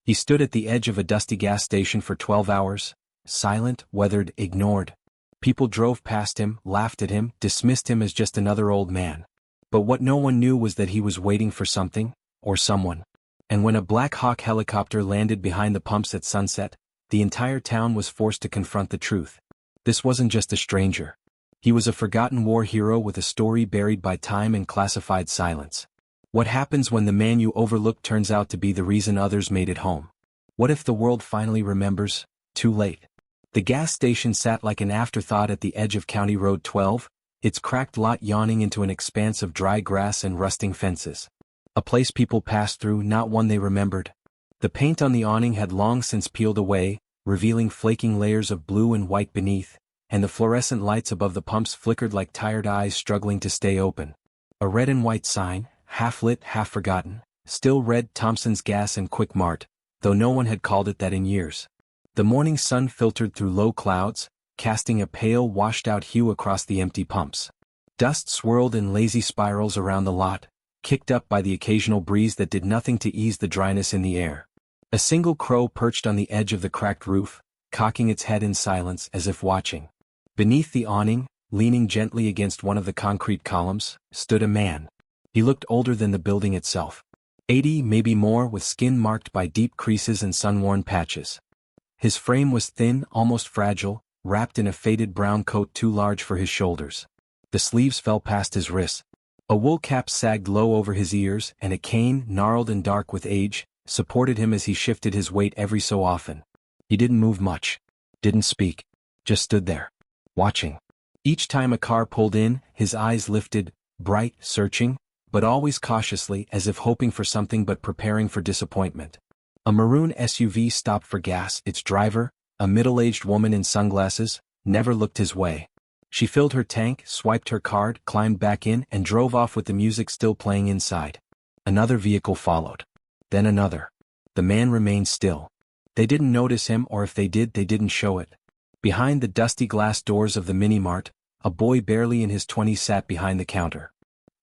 He stood at the edge of a dusty gas station for 12 hours, silent, weathered, ignored. People drove past him, laughed at him, dismissed him as just another old man. But what no one knew was that he was waiting for something, or someone. And when a Black Hawk helicopter landed behind the pumps at sunset, the entire town was forced to confront the truth. This wasn't just a stranger. He was a forgotten war hero with a story buried by time and classified silence. What happens when the man you overlooked turns out to be the reason others made it home? What if the world finally remembers? Too late. The gas station sat like an afterthought at the edge of County Road 12, its cracked lot yawning into an expanse of dry grass and rusting fences. A place people passed through, not one they remembered. The paint on the awning had long since peeled away, revealing flaking layers of blue and white beneath, and the fluorescent lights above the pumps flickered like tired eyes struggling to stay open. A red and white sign, half lit, half forgotten, still read Thompson's Gas and Quick Mart, though no one had called it that in years. The morning sun filtered through low clouds, casting a pale, washed-out hue across the empty pumps. Dust swirled in lazy spirals around the lot, kicked up by the occasional breeze that did nothing to ease the dryness in the air. A single crow perched on the edge of the cracked roof, cocking its head in silence as if watching. Beneath the awning, leaning gently against one of the concrete columns, stood a man. He looked older than the building itself. 80, maybe more, with skin marked by deep creases and sun-worn patches. His frame was thin, almost fragile, wrapped in a faded brown coat too large for his shoulders. The sleeves fell past his wrists. A wool cap sagged low over his ears, and a cane, gnarled and dark with age, supported him as he shifted his weight every so often. He didn't move much. Didn't speak. Just stood there. Watching. Each time a car pulled in, his eyes lifted, bright, searching, but always cautiously, as if hoping for something but preparing for disappointment. A maroon SUV stopped for gas. Its driver, a middle-aged woman in sunglasses, never looked his way. She filled her tank, swiped her card, climbed back in, and drove off with the music still playing inside. Another vehicle followed. Then another. The man remained still. They didn't notice him, or if they did, they didn't show it. Behind the dusty glass doors of the mini-mart, a boy barely in his 20s sat behind the counter.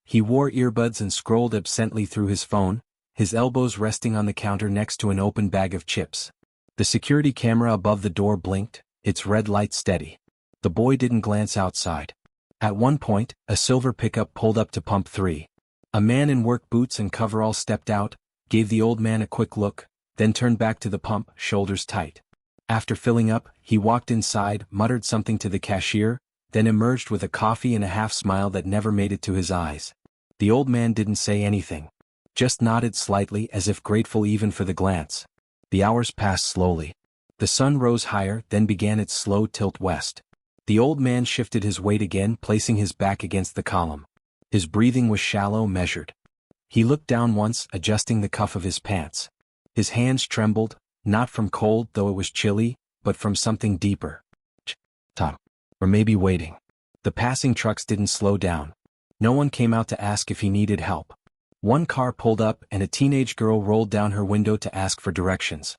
He wore earbuds and scrolled absently through his phone, his elbows resting on the counter next to an open bag of chips. The security camera above the door blinked, its red light steady. The boy didn't glance outside. At one point, a silver pickup pulled up to pump 3. A man in work boots and coveralls stepped out, gave the old man a quick look, then turned back to the pump, shoulders tight. After filling up, he walked inside, muttered something to the cashier, then emerged with a coffee and a half-smile that never made it to his eyes. The old man didn't say anything. Just nodded slightly as if grateful even for the glance. The hours passed slowly. The sun rose higher, then began its slow tilt west. The old man shifted his weight again, placing his back against the column. His breathing was shallow, measured. He looked down once, adjusting the cuff of his pants. His hands trembled, not from cold, though it was chilly, but from something deeper. Tom. Or maybe waiting. The passing trucks didn't slow down. No one came out to ask if he needed help. One car pulled up and a teenage girl rolled down her window to ask for directions.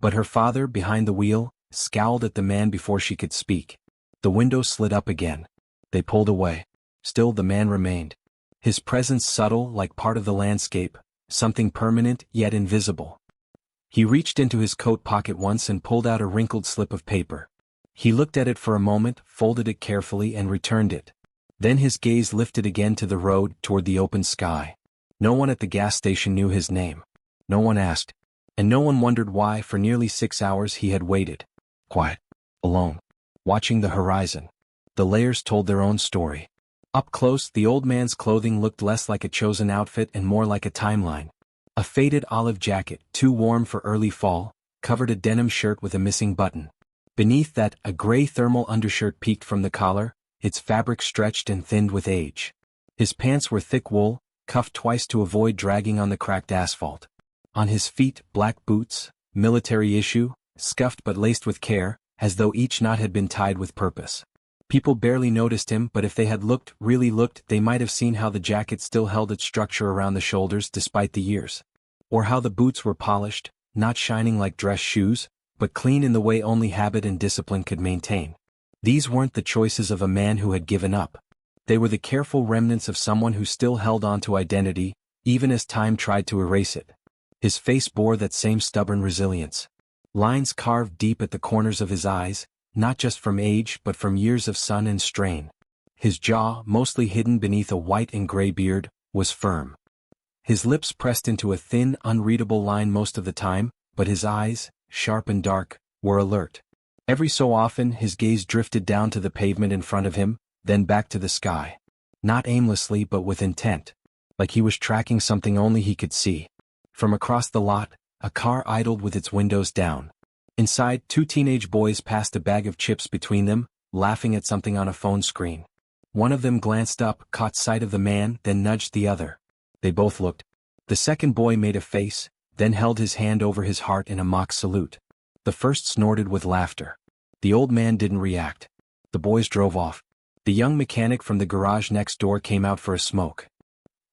But her father, behind the wheel, scowled at the man before she could speak. The window slid up again. They pulled away. Still the man remained. His presence subtle, like part of the landscape, something permanent yet invisible. He reached into his coat pocket once and pulled out a wrinkled slip of paper. He looked at it for a moment, folded it carefully and returned it. Then his gaze lifted again to the road, toward the open sky. No one at the gas station knew his name. No one asked. And no one wondered why for nearly 6 hours he had waited. Quiet. Alone. Watching the horizon. The layers told their own story. Up close, the old man's clothing looked less like a chosen outfit and more like a timeline. A faded olive jacket, too warm for early fall, covered a denim shirt with a missing button. Beneath that, a gray thermal undershirt peeked from the collar, its fabric stretched and thinned with age. His pants were thick wool, cuffed twice to avoid dragging on the cracked asphalt. On his feet, black boots, military issue, scuffed but laced with care, as though each knot had been tied with purpose. People barely noticed him, but if they had looked, really looked, they might have seen how the jacket still held its structure around the shoulders despite the years. Or how the boots were polished, not shining like dress shoes, but clean in the way only habit and discipline could maintain. These weren't the choices of a man who had given up. They were the careful remnants of someone who still held on to identity, even as time tried to erase it. His face bore that same stubborn resilience. Lines carved deep at the corners of his eyes, not just from age but from years of sun and strain. His jaw, mostly hidden beneath a white and gray beard, was firm. His lips pressed into a thin, unreadable line most of the time, but his eyes, sharp and dark, were alert. Every so often his gaze drifted down to the pavement in front of him, then back to the sky. Not aimlessly but with intent, like he was tracking something only he could see. From across the lot, a car idled with its windows down. Inside, two teenage boys passed a bag of chips between them, laughing at something on a phone screen. One of them glanced up, caught sight of the man, then nudged the other. They both looked. The second boy made a face, then held his hand over his heart in a mock salute. The first snorted with laughter. The old man didn't react. The boys drove off. The young mechanic from the garage next door came out for a smoke.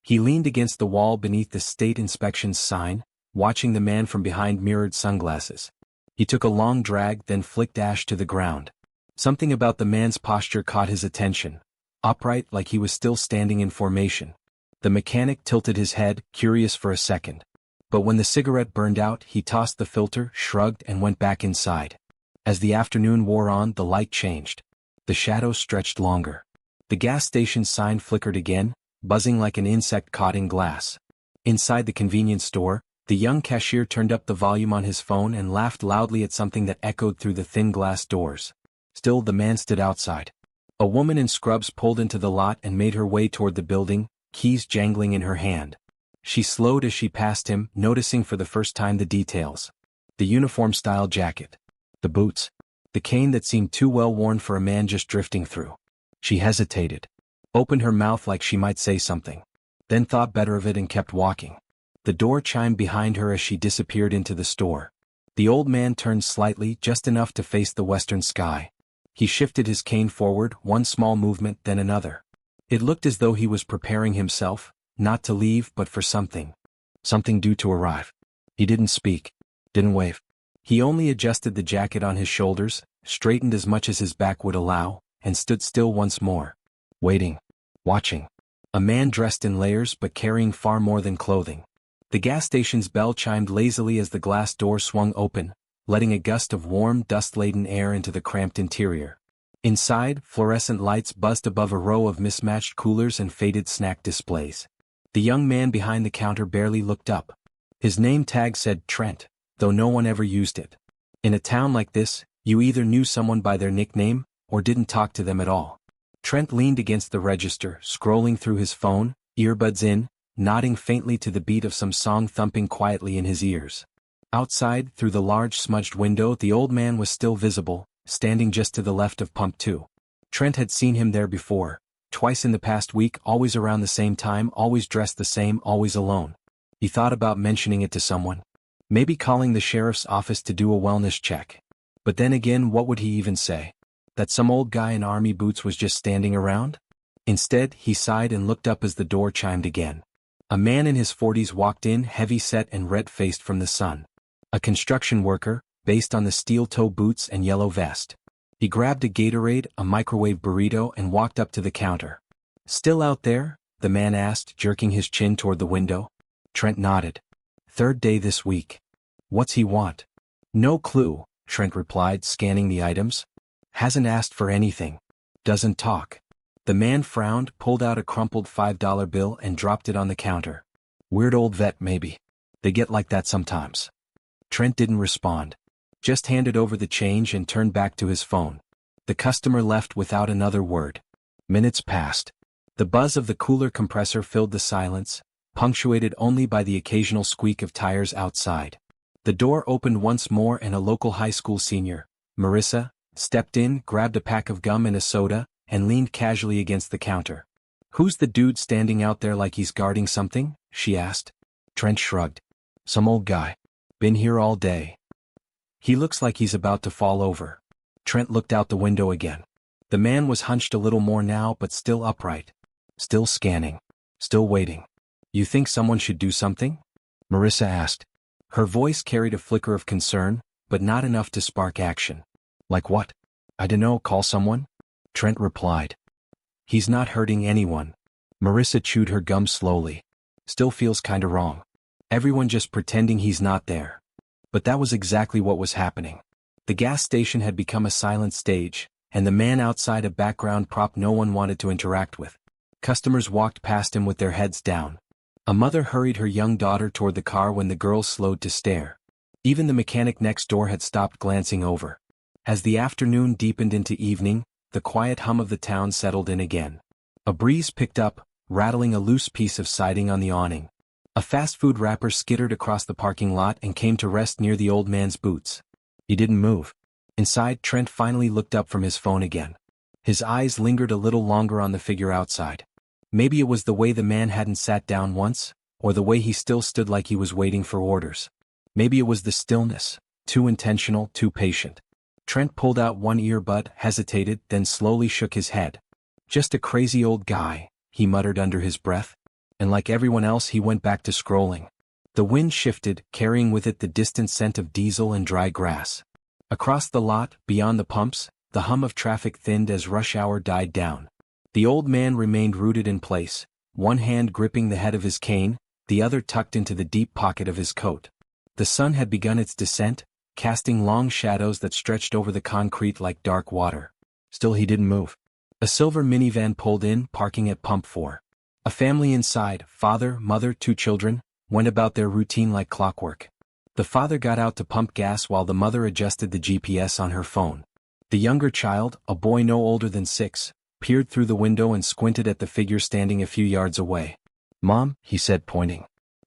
He leaned against the wall beneath the state inspections sign, watching the man from behind mirrored sunglasses. He took a long drag, then flicked ash to the ground. Something about the man's posture caught his attention. Upright, like he was still standing in formation. The mechanic tilted his head, curious for a second. But when the cigarette burned out, he tossed the filter, shrugged, and went back inside. As the afternoon wore on, the light changed. The shadows stretched longer. The gas station sign flickered again, buzzing like an insect caught in glass. Inside the convenience store, the young cashier turned up the volume on his phone and laughed loudly at something that echoed through the thin glass doors. Still, the man stood outside. A woman in scrubs pulled into the lot and made her way toward the building, keys jangling in her hand. She slowed as she passed him, noticing for the first time the details. The uniform-style jacket. The boots. The cane that seemed too well worn for a man just drifting through. She hesitated. Opened her mouth like she might say something. Then thought better of it and kept walking. The door chimed behind her as she disappeared into the store. The old man turned slightly, just enough to face the western sky. He shifted his cane forward, one small movement, then another. It looked as though he was preparing himself, not to leave but for something. Something due to arrive. He didn't speak. Didn't wave. He only adjusted the jacket on his shoulders, straightened as much as his back would allow, and stood still once more. Waiting. Watching. A man dressed in layers but carrying far more than clothing. The gas station's bell chimed lazily as the glass door swung open, letting a gust of warm, dust-laden air into the cramped interior. Inside, fluorescent lights buzzed above a row of mismatched coolers and faded snack displays. The young man behind the counter barely looked up. His name tag said Trent, though no one ever used it. In a town like this, you either knew someone by their nickname, or didn't talk to them at all. Trent leaned against the register, scrolling through his phone, earbuds in, nodding faintly to the beat of some song thumping quietly in his ears. Outside, through the large smudged window, the old man was still visible, standing just to the left of Pump 2. Trent had seen him there before, twice in the past week, always around the same time, always dressed the same, always alone. He thought about mentioning it to someone. Maybe calling the sheriff's office to do a wellness check. But then again, what would he even say? That some old guy in army boots was just standing around? Instead, he sighed and looked up as the door chimed again. A man in his 40s walked in, heavy-set and red-faced from the sun. A construction worker, based on the steel-toe boots and yellow vest. He grabbed a Gatorade, a microwave burrito, and walked up to the counter. "Still out there?" the man asked, jerking his chin toward the window. Trent nodded. "Third day this week." "What's he want?" "No clue," Trent replied, scanning the items. "Hasn't asked for anything. Doesn't talk." The man frowned, pulled out a crumpled $5 bill and dropped it on the counter. "Weird old vet, maybe. They get like that sometimes." Trent didn't respond. Just handed over the change and turned back to his phone. The customer left without another word. Minutes passed. The buzz of the cooler compressor filled the silence, punctuated only by the occasional squeak of tires outside. The door opened once more and a local high school senior, Marissa, stepped in, grabbed a pack of gum and a soda, and leaned casually against the counter. "Who's the dude standing out there like he's guarding something?" she asked. Trent shrugged. "Some old guy. Been here all day. He looks like he's about to fall over." Trent looked out the window again. The man was hunched a little more now but still upright. Still scanning. Still waiting. "You think someone should do something?" Marissa asked. Her voice carried a flicker of concern, but not enough to spark action. "Like what?" "I dunno, call someone?" Trent replied. "He's not hurting anyone." Marissa chewed her gum slowly. "Still feels kinda wrong." Everyone just pretending he's not there. But that was exactly what was happening. The gas station had become a silent stage, and the man outside a background prop no one wanted to interact with. Customers walked past him with their heads down. A mother hurried her young daughter toward the car when the girl slowed to stare. Even the mechanic next door had stopped glancing over. As the afternoon deepened into evening, the quiet hum of the town settled in again. A breeze picked up, rattling a loose piece of siding on the awning. A fast food wrapper skittered across the parking lot and came to rest near the old man's boots. He didn't move. Inside, Trent finally looked up from his phone again. His eyes lingered a little longer on the figure outside. Maybe it was the way the man hadn't sat down once, or the way he still stood like he was waiting for orders. Maybe it was the stillness, too intentional, too patient. Trent pulled out one earbud, hesitated, then slowly shook his head. Just a crazy old guy, he muttered under his breath. And like everyone else, he went back to scrolling. The wind shifted, carrying with it the distant scent of diesel and dry grass. Across the lot, beyond the pumps, the hum of traffic thinned as rush hour died down. The old man remained rooted in place, one hand gripping the head of his cane, the other tucked into the deep pocket of his coat. The sun had begun its descent, casting long shadows that stretched over the concrete like dark water. Still he didn't move. A silver minivan pulled in, parking at pump 4. A family inside, father, mother, 2 children, went about their routine like clockwork. The father got out to pump gas while the mother adjusted the GPS on her phone. The younger child, a boy no older than 6, peered through the window and squinted at the figure standing a few yards away. "Mom," he said, pointing.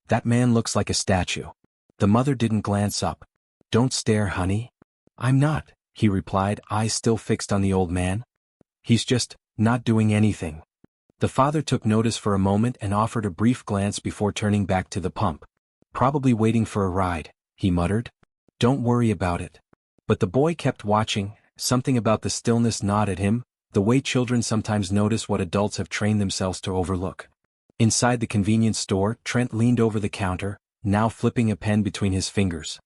"That man looks like a statue." The mother didn't glance up. "Don't stare, honey." "I'm not," he replied, eyes still fixed on the old man. "He's just not doing anything." The father took notice for a moment and offered a brief glance before turning back to the pump. "Probably waiting for a ride," he muttered. "Don't worry about it." But the boy kept watching, something about the stillness gnawed at him, the way children sometimes notice what adults have trained themselves to overlook. Inside the convenience store, Trent leaned over the counter, now flipping a pen between his fingers.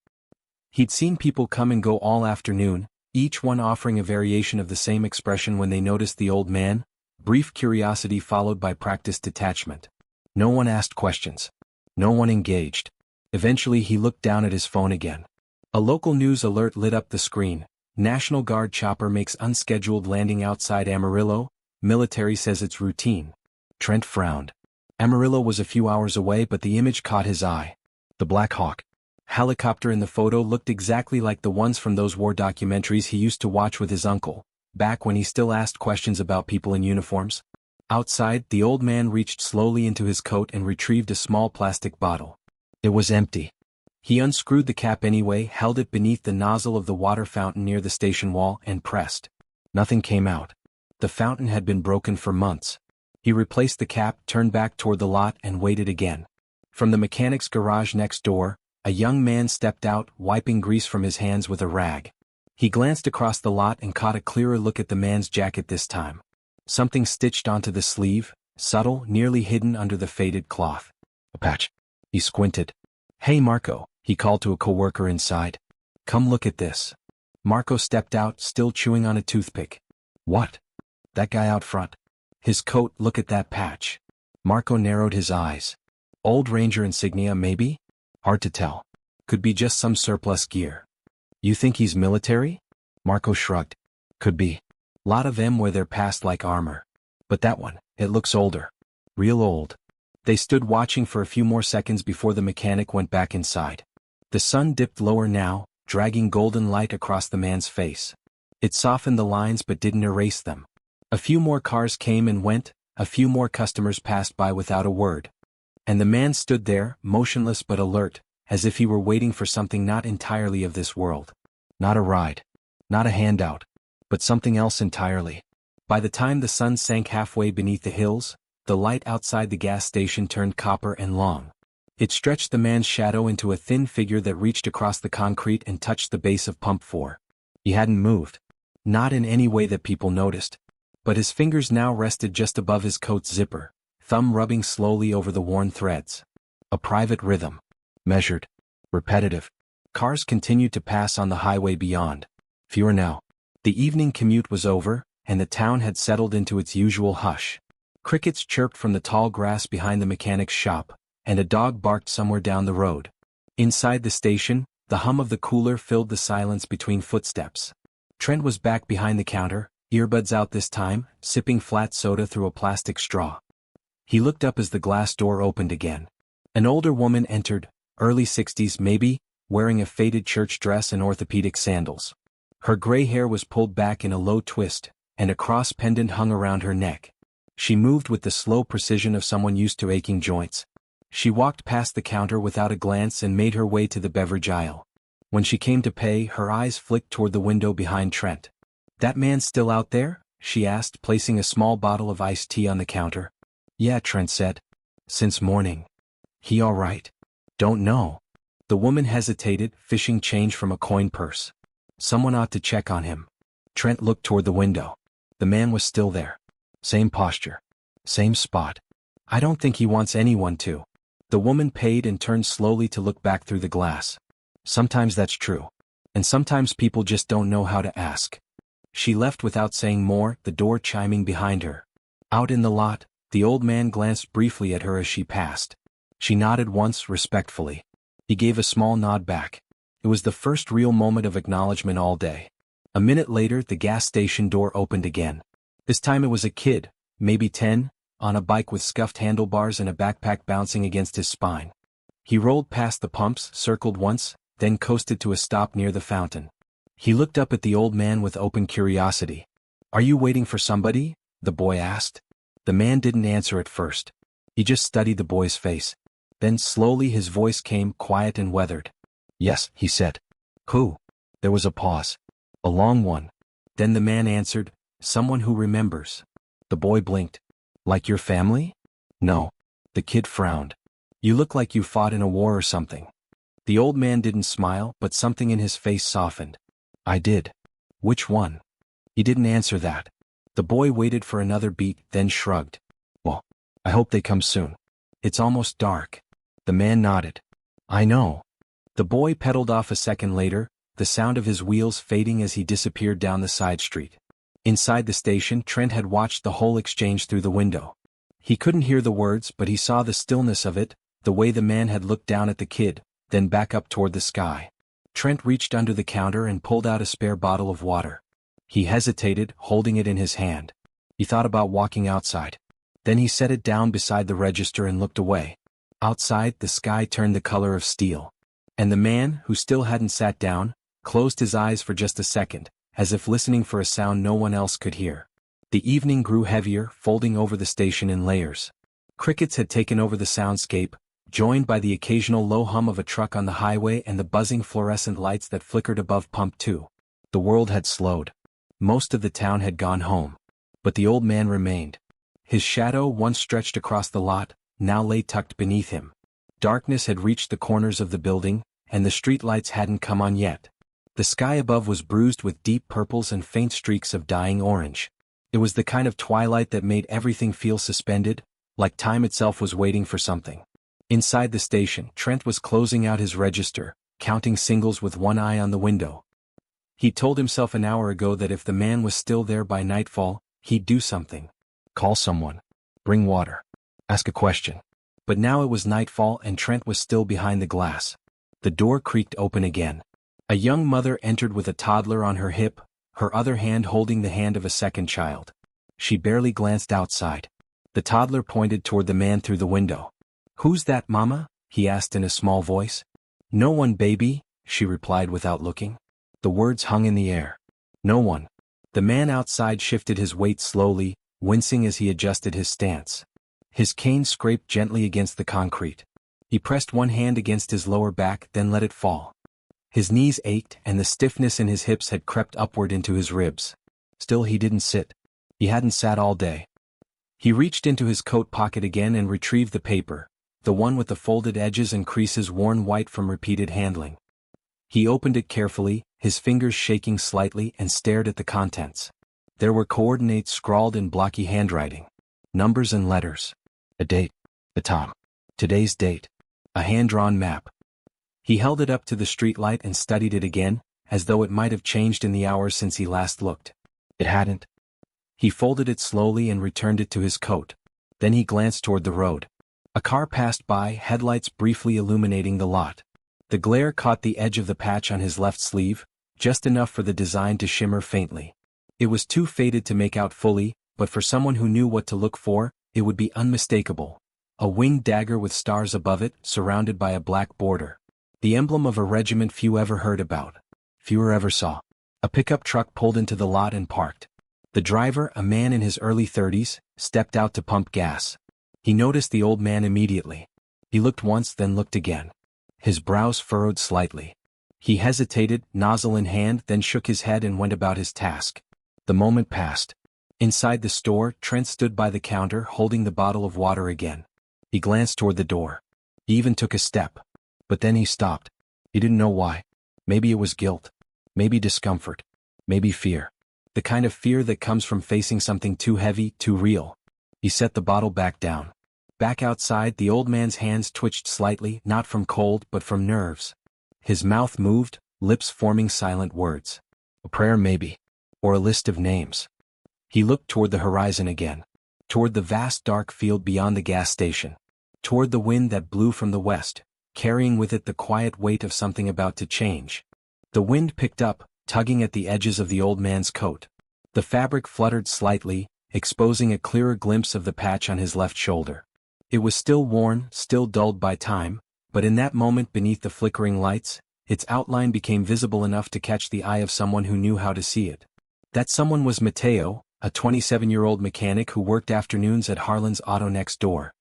He'd seen people come and go all afternoon, each one offering a variation of the same expression when they noticed the old man. Brief curiosity followed by practiced detachment. No one asked questions. No one engaged. Eventually he looked down at his phone again. A local news alert lit up the screen. National Guard chopper makes unscheduled landing outside Amarillo. Military says it's routine. Trent frowned. Amarillo was a few hours away, but the image caught his eye. The Black Hawk helicopter in the photo looked exactly like the ones from those war documentaries he used to watch with his uncle, back when he still asked questions about people in uniforms. Outside, the old man reached slowly into his coat and retrieved a small plastic bottle. It was empty. He unscrewed the cap anyway, held it beneath the nozzle of the water fountain near the station wall, and pressed. Nothing came out. The fountain had been broken for months. He replaced the cap, turned back toward the lot, and waited again. From the mechanic's garage next door, a young man stepped out, wiping grease from his hands with a rag. He glanced across the lot and caught a clearer look at the man's jacket this time. Something stitched onto the sleeve, subtle, nearly hidden under the faded cloth. "A patch." He squinted. "Hey Marco," he called to a coworker inside. "Come look at this." Marco stepped out, still chewing on a toothpick. "What?" "That guy out front. His coat, look at that patch." Marco narrowed his eyes. "Old Ranger insignia maybe? Hard to tell. Could be just some surplus gear." "You think he's military?" Marco shrugged. "Could be. Lot of them wear their past like armor. But that one, it looks older. Real old." They stood watching for a few more seconds before the mechanic went back inside. The sun dipped lower now, dragging golden light across the man's face. It softened the lines but didn't erase them. A few more cars came and went, a few more customers passed by without a word. And the man stood there, motionless but alert, as if he were waiting for something not entirely of this world. Not a ride. Not a handout. But something else entirely. By the time the sun sank halfway beneath the hills, the light outside the gas station turned copper and long. It stretched the man's shadow into a thin figure that reached across the concrete and touched the base of pump 4. He hadn't moved. Not in any way that people noticed. But his fingers now rested just above his coat's zipper, thumb rubbing slowly over the worn threads. A private rhythm. Measured. Repetitive. Cars continued to pass on the highway beyond. Fewer now. The evening commute was over, and the town had settled into its usual hush. Crickets chirped from the tall grass behind the mechanic's shop, and a dog barked somewhere down the road. Inside the station, the hum of the cooler filled the silence between footsteps. Trent was back behind the counter, earbuds out this time, sipping flat soda through a plastic straw. He looked up as the glass door opened again. An older woman entered, early 60s maybe, wearing a faded church dress and orthopedic sandals. Her gray hair was pulled back in a low twist, and a cross pendant hung around her neck. She moved with the slow precision of someone used to aching joints. She walked past the counter without a glance and made her way to the beverage aisle. When she came to pay, her eyes flicked toward the window behind Trent. "That man still out there?" she asked, placing a small bottle of iced tea on the counter. "Yeah," Trent said. "Since morning." "He all right?" "Don't know." The woman hesitated, fishing change from a coin purse. "Someone ought to check on him." Trent looked toward the window. The man was still there. Same posture. Same spot. "I don't think he wants anyone to." The woman paid and turned slowly to look back through the glass. "Sometimes that's true. And sometimes people just don't know how to ask." She left without saying more, the door chiming behind her. Out in the lot, the old man glanced briefly at her as she passed. She nodded once, respectfully. He gave a small nod back. It was the first real moment of acknowledgement all day. A minute later, the gas station door opened again. This time it was a kid, maybe 10, on a bike with scuffed handlebars and a backpack bouncing against his spine. He rolled past the pumps, circled once, then coasted to a stop near the fountain. He looked up at the old man with open curiosity. "Are you waiting for somebody?" the boy asked. The man didn't answer at first. He just studied the boy's face. Then slowly his voice came, quiet and weathered. "Yes," he said. "Who?" There was a pause. A long one. Then the man answered, "Someone who remembers." The boy blinked. "Like your family?" "No." The kid frowned. "You look like you fought in a war or something." The old man didn't smile, but something in his face softened. "I did." "Which one?" He didn't answer that. The boy waited for another beat, then shrugged. "Well, I hope they come soon. It's almost dark." The man nodded. "I know." The boy pedaled off a second later, the sound of his wheels fading as he disappeared down the side street. Inside the station, Trent had watched the whole exchange through the window. He couldn't hear the words, but he saw the stillness of it, the way the man had looked down at the kid, then back up toward the sky. Trent reached under the counter and pulled out a spare bottle of water. He hesitated, holding it in his hand. He thought about walking outside. Then he set it down beside the register and looked away. Outside, the sky turned the color of steel. And the man, who still hadn't sat down, closed his eyes for just a second, as if listening for a sound no one else could hear. The evening grew heavier, folding over the station in layers. Crickets had taken over the soundscape, joined by the occasional low hum of a truck on the highway and the buzzing fluorescent lights that flickered above Pump 2. The world had slowed. Most of the town had gone home. But the old man remained. His shadow, once stretched across the lot, now lay tucked beneath him. Darkness had reached the corners of the building, and the streetlights hadn't come on yet. The sky above was bruised with deep purples and faint streaks of dying orange. It was the kind of twilight that made everything feel suspended, like time itself was waiting for something. Inside the station, Trent was closing out his register, counting singles with one eye on the window. He told himself an hour ago that if the man was still there by nightfall, he'd do something. Call someone. Bring water. Ask a question. But now it was nightfall and Trent was still behind the glass. The door creaked open again. A young mother entered with a toddler on her hip, her other hand holding the hand of a second child. She barely glanced outside. The toddler pointed toward the man through the window. "Who's that, Mama?" he asked in a small voice. "No one, baby," she replied without looking. The words hung in the air. "No one." The man outside shifted his weight slowly, wincing as he adjusted his stance. His cane scraped gently against the concrete. He pressed one hand against his lower back, then let it fall. His knees ached and the stiffness in his hips had crept upward into his ribs. Still he didn't sit. He hadn't sat all day. He reached into his coat pocket again and retrieved the paper, the one with the folded edges and creases worn white from repeated handling. He opened it carefully, his fingers shaking slightly, and stared at the contents. There were coordinates scrawled in blocky handwriting. Numbers and letters. A date. A time. Today's date. A hand-drawn map. He held it up to the streetlight and studied it again, as though it might have changed in the hours since he last looked. It hadn't. He folded it slowly and returned it to his coat. Then he glanced toward the road. A car passed by, headlights briefly illuminating the lot. The glare caught the edge of the patch on his left sleeve, just enough for the design to shimmer faintly. It was too faded to make out fully, but for someone who knew what to look for, it would be unmistakable. A winged dagger with stars above it, surrounded by a black border. The emblem of a regiment few ever heard about. Fewer ever saw. A pickup truck pulled into the lot and parked. The driver, a man in his early 30s, stepped out to pump gas. He noticed the old man immediately. He looked once, then looked again. His brows furrowed slightly. He hesitated, nozzle in hand, then shook his head and went about his task. The moment passed. Inside the store, Trent stood by the counter holding the bottle of water again. He glanced toward the door. He even took a step. But then he stopped. He didn't know why. Maybe it was guilt. Maybe discomfort. Maybe fear. The kind of fear that comes from facing something too heavy, too real. He set the bottle back down. Back outside, the old man's hands twitched slightly, not from cold but from nerves. His mouth moved, lips forming silent words. A prayer maybe. Or a list of names. He looked toward the horizon again. Toward the vast dark field beyond the gas station. Toward the wind that blew from the west, carrying with it the quiet weight of something about to change. The wind picked up, tugging at the edges of the old man's coat. The fabric fluttered slightly, exposing a clearer glimpse of the patch on his left shoulder. It was still worn, still dulled by time, but in that moment beneath the flickering lights, its outline became visible enough to catch the eye of someone who knew how to see it. That someone was Matteo, a 27-year-old mechanic who worked afternoons at Harlan's Auto next door.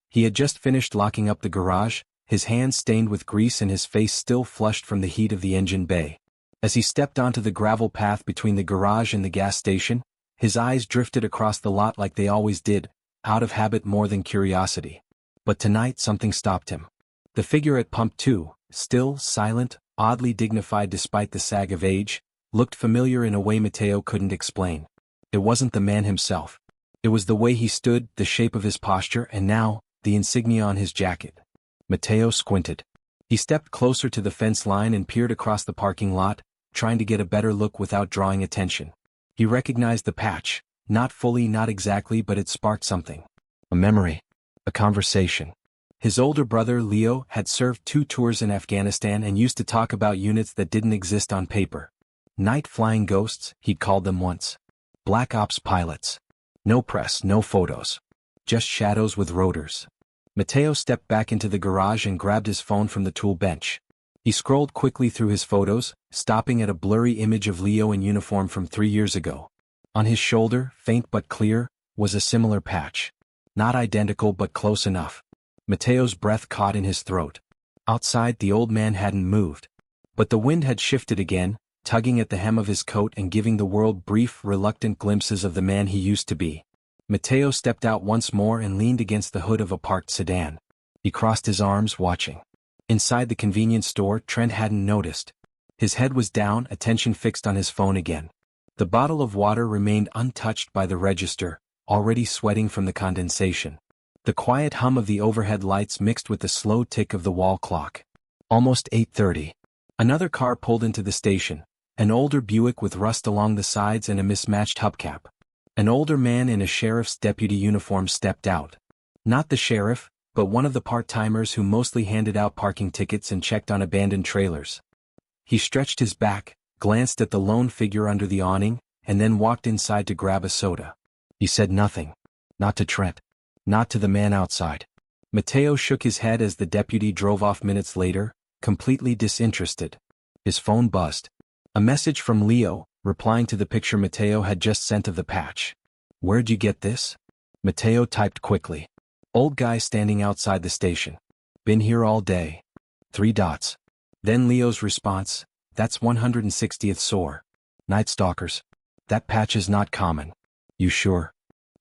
He had just finished locking up the garage, his hands stained with grease and his face still flushed from the heat of the engine bay. As he stepped onto the gravel path between the garage and the gas station, his eyes drifted across the lot like they always did, out of habit more than curiosity. But tonight something stopped him. The figure at pump 2, still, silent, oddly dignified despite the sag of age, looked familiar in a way Matteo couldn't explain. It wasn't the man himself. It was the way he stood, the shape of his posture, and now, the insignia on his jacket. Matteo squinted. He stepped closer to the fence line and peered across the parking lot, trying to get a better look without drawing attention. He recognized the patch, not fully, not exactly, but it sparked something. A memory. A conversation. His older brother, Leo, had served 2 tours in Afghanistan and used to talk about units that didn't exist on paper. Night flying ghosts, he'd called them once. Black Ops pilots. No press, no photos. Just shadows with rotors. Matteo stepped back into the garage and grabbed his phone from the tool bench. He scrolled quickly through his photos, stopping at a blurry image of Leo in uniform from 3 years ago. On his shoulder, faint but clear, was a similar patch. Not identical but close enough. Matteo's breath caught in his throat. Outside, the old man hadn't moved. But the wind had shifted again, tugging at the hem of his coat and giving the world brief, reluctant glimpses of the man he used to be. Matteo stepped out once more and leaned against the hood of a parked sedan. He crossed his arms, watching. Inside the convenience store, Trent hadn't noticed. His head was down, attention fixed on his phone again. The bottle of water remained untouched by the register, already sweating from the condensation. The quiet hum of the overhead lights mixed with the slow tick of the wall clock. Almost 8:30. Another car pulled into the station. An older Buick with rust along the sides and a mismatched hubcap. An older man in a sheriff's deputy uniform stepped out. Not the sheriff, but one of the part-timers who mostly handed out parking tickets and checked on abandoned trailers. He stretched his back, glanced at the lone figure under the awning, and then walked inside to grab a soda. He said nothing. Not to Trent. Not to the man outside. Matteo shook his head as the deputy drove off minutes later, completely disinterested. His phone buzzed. A message from Leo, replying to the picture Matteo had just sent of the patch. "Where'd you get this?" Matteo typed quickly. "Old guy standing outside the station. Been here all day. 3 dots. Then Leo's response, "That's 160th SOAR. Night stalkers. That patch is not common." "You sure?"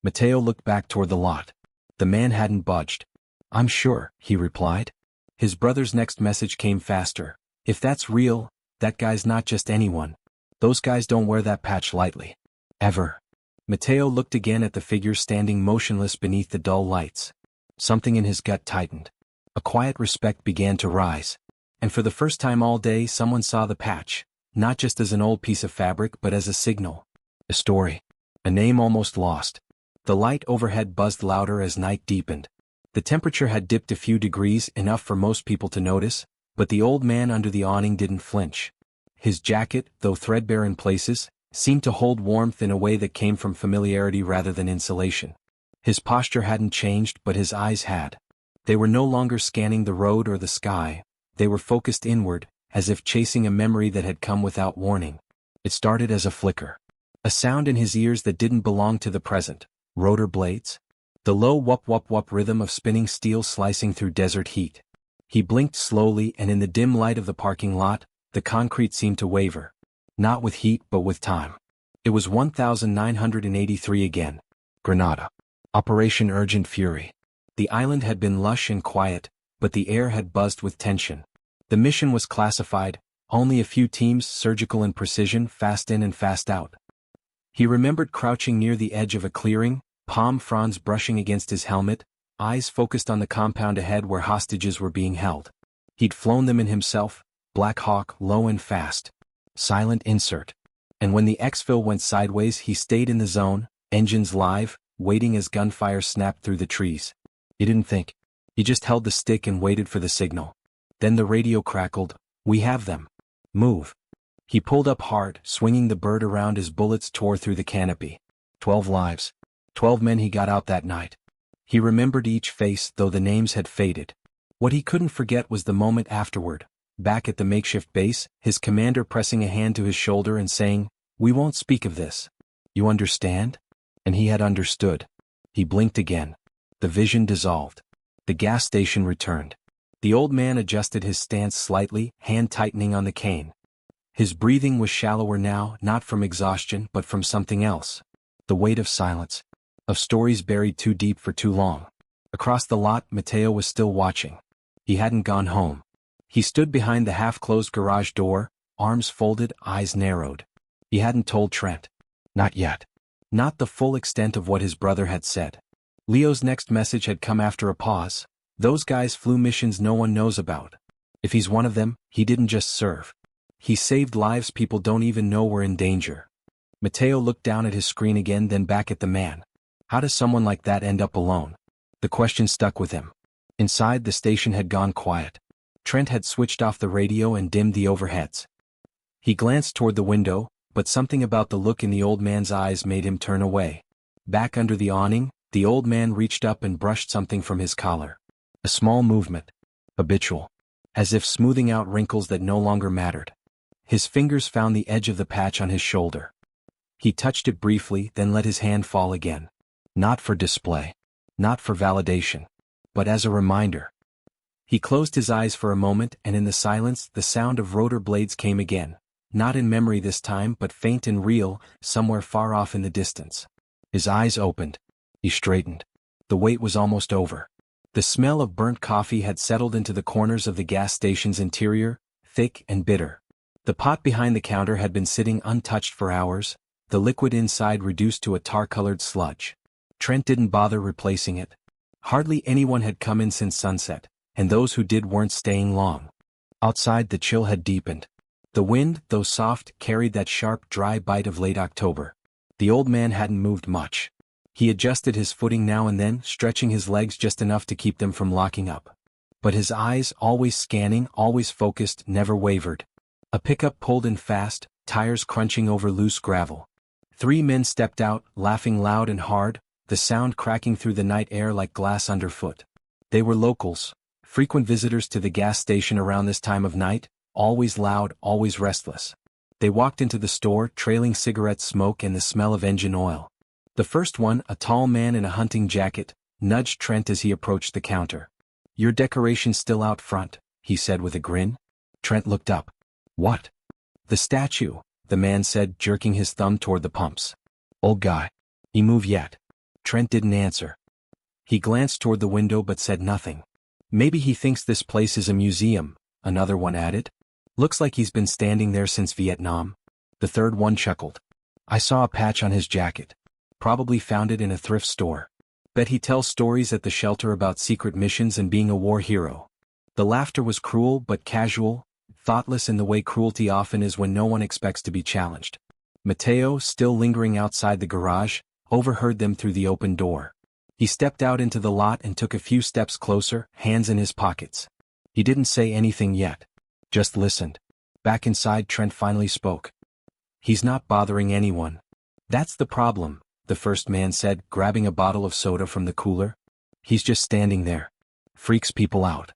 Matteo looked back toward the lot. The man hadn't budged. "I'm sure," he replied. His brother's next message came faster. "If that's real, that guy's not just anyone. Those guys don't wear that patch lightly. Ever." Matteo looked again at the figure standing motionless beneath the dull lights. Something in his gut tightened. A quiet respect began to rise. And for the first time all day someone saw the patch, not just as an old piece of fabric but as a signal. A story. A name almost lost. The light overhead buzzed louder as night deepened. The temperature had dipped a few degrees, enough for most people to notice, but the old man under the awning didn't flinch. His jacket, though threadbare in places, seemed to hold warmth in a way that came from familiarity rather than insulation. His posture hadn't changed, but his eyes had. They were no longer scanning the road or the sky, they were focused inward, as if chasing a memory that had come without warning. It started as a flicker. A sound in his ears that didn't belong to the present. Rotor blades? The low whup-whup-whup rhythm of spinning steel slicing through desert heat. He blinked slowly, and in the dim light of the parking lot, the concrete seemed to waver. Not with heat but with time. It was 1983 again. Grenada. Operation Urgent Fury. The island had been lush and quiet, but the air had buzzed with tension. The mission was classified, only a few teams, surgical and precision, fast in and fast out. He remembered crouching near the edge of a clearing, palm fronds brushing against his helmet, eyes focused on the compound ahead where hostages were being held. He'd flown them in himself, Black Hawk, low and fast. Silent insert. And when the exfil went sideways, he stayed in the zone, engines live, waiting as gunfire snapped through the trees. He didn't think. He just held the stick and waited for the signal. Then the radio crackled. "We have them. Move." He pulled up hard, swinging the bird around as bullets tore through the canopy. 12 lives. 12 men he got out that night. He remembered each face, though the names had faded. What he couldn't forget was the moment afterward, back at the makeshift base, his commander pressing a hand to his shoulder and saying, "We won't speak of this. You understand?" And he had understood. He blinked again. The vision dissolved. The gas station returned. The old man adjusted his stance slightly, hand tightening on the cane. His breathing was shallower now, not from exhaustion but from something else. The weight of silence. Of stories buried too deep for too long. Across the lot, Mateo was still watching. He hadn't gone home. He stood behind the half-closed garage door, arms folded, eyes narrowed. He hadn't told Trent. Not yet. Not the full extent of what his brother had said. Leo's next message had come after a pause. Those guys flew missions no one knows about. If he's one of them, he didn't just serve. He saved lives people don't even know were in danger. Mateo looked down at his screen again, then back at the man. How does someone like that end up alone? The question stuck with him. Inside, the station had gone quiet. Trent had switched off the radio and dimmed the overheads. He glanced toward the window, but something about the look in the old man's eyes made him turn away. Back under the awning, the old man reached up and brushed something from his collar. A small movement. Habitual. As if smoothing out wrinkles that no longer mattered. His fingers found the edge of the patch on his shoulder. He touched it briefly, then let his hand fall again. Not for display. Not for validation. But as a reminder. He closed his eyes for a moment, and in the silence, the sound of rotor blades came again. Not in memory this time, but faint and real, somewhere far off in the distance. His eyes opened. He straightened. The wait was almost over. The smell of burnt coffee had settled into the corners of the gas station's interior, thick and bitter. The pot behind the counter had been sitting untouched for hours, the liquid inside reduced to a tar-colored sludge. Trent didn't bother replacing it. Hardly anyone had come in since sunset, and those who did weren't staying long. Outside, the chill had deepened. The wind, though soft, carried that sharp, dry bite of late October. The old man hadn't moved much. He adjusted his footing now and then, stretching his legs just enough to keep them from locking up. But his eyes, always scanning, always focused, never wavered. A pickup pulled in fast, tires crunching over loose gravel. 3 men stepped out, laughing loud and hard, the sound cracking through the night air like glass underfoot. They were locals, frequent visitors to the gas station around this time of night, always loud, always restless. They walked into the store, trailing cigarette smoke and the smell of engine oil. The first one, a tall man in a hunting jacket, nudged Trent as he approached the counter. "Your decoration's still out front," he said with a grin. Trent looked up. "What?" "The statue," the man said, jerking his thumb toward the pumps. "Old guy. He move yet?" Trent didn't answer. He glanced toward the window but said nothing. "Maybe he thinks this place is a museum," another one added. "Looks like he's been standing there since Vietnam." The third one chuckled. "I saw a patch on his jacket. Probably found it in a thrift store. Bet he tells stories at the shelter about secret missions and being a war hero." The laughter was cruel but casual, thoughtless in the way cruelty often is when no one expects to be challenged. Mateo, still lingering outside the garage, overheard them through the open door. He stepped out into the lot and took a few steps closer, hands in his pockets. He didn't say anything yet. Just listened. Back inside, Trent finally spoke. "He's not bothering anyone." "That's the problem," the first man said, grabbing a bottle of soda from the cooler. "He's just standing there. Freaks people out."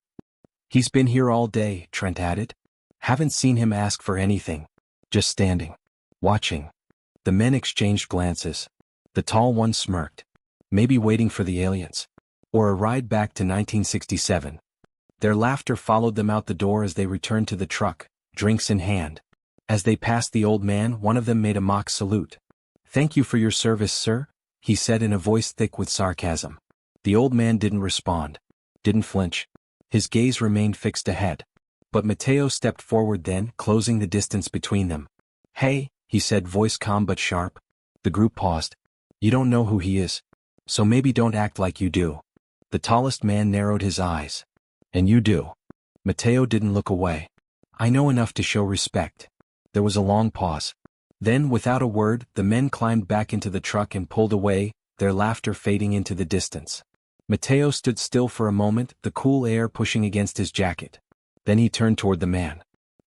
"He's been here all day," Trent added. "Haven't seen him ask for anything. Just standing. Watching." The men exchanged glances. The tall one smirked. Maybe waiting for the aliens. Or a ride back to 1967. Their laughter followed them out the door as they returned to the truck, drinks in hand. As they passed the old man, one of them made a mock salute. "Thank you for your service, sir," he said in a voice thick with sarcasm. The old man didn't respond. Didn't flinch. His gaze remained fixed ahead. But Mateo stepped forward then, closing the distance between them. "Hey," he said, voice calm but sharp. The group paused. "You don't know who he is. So maybe don't act like you do." The tallest man narrowed his eyes. "And you do." Mateo didn't look away. "I know enough to show respect." There was a long pause. Then, without a word, the men climbed back into the truck and pulled away, their laughter fading into the distance. Mateo stood still for a moment, the cool air pushing against his jacket. Then he turned toward the man.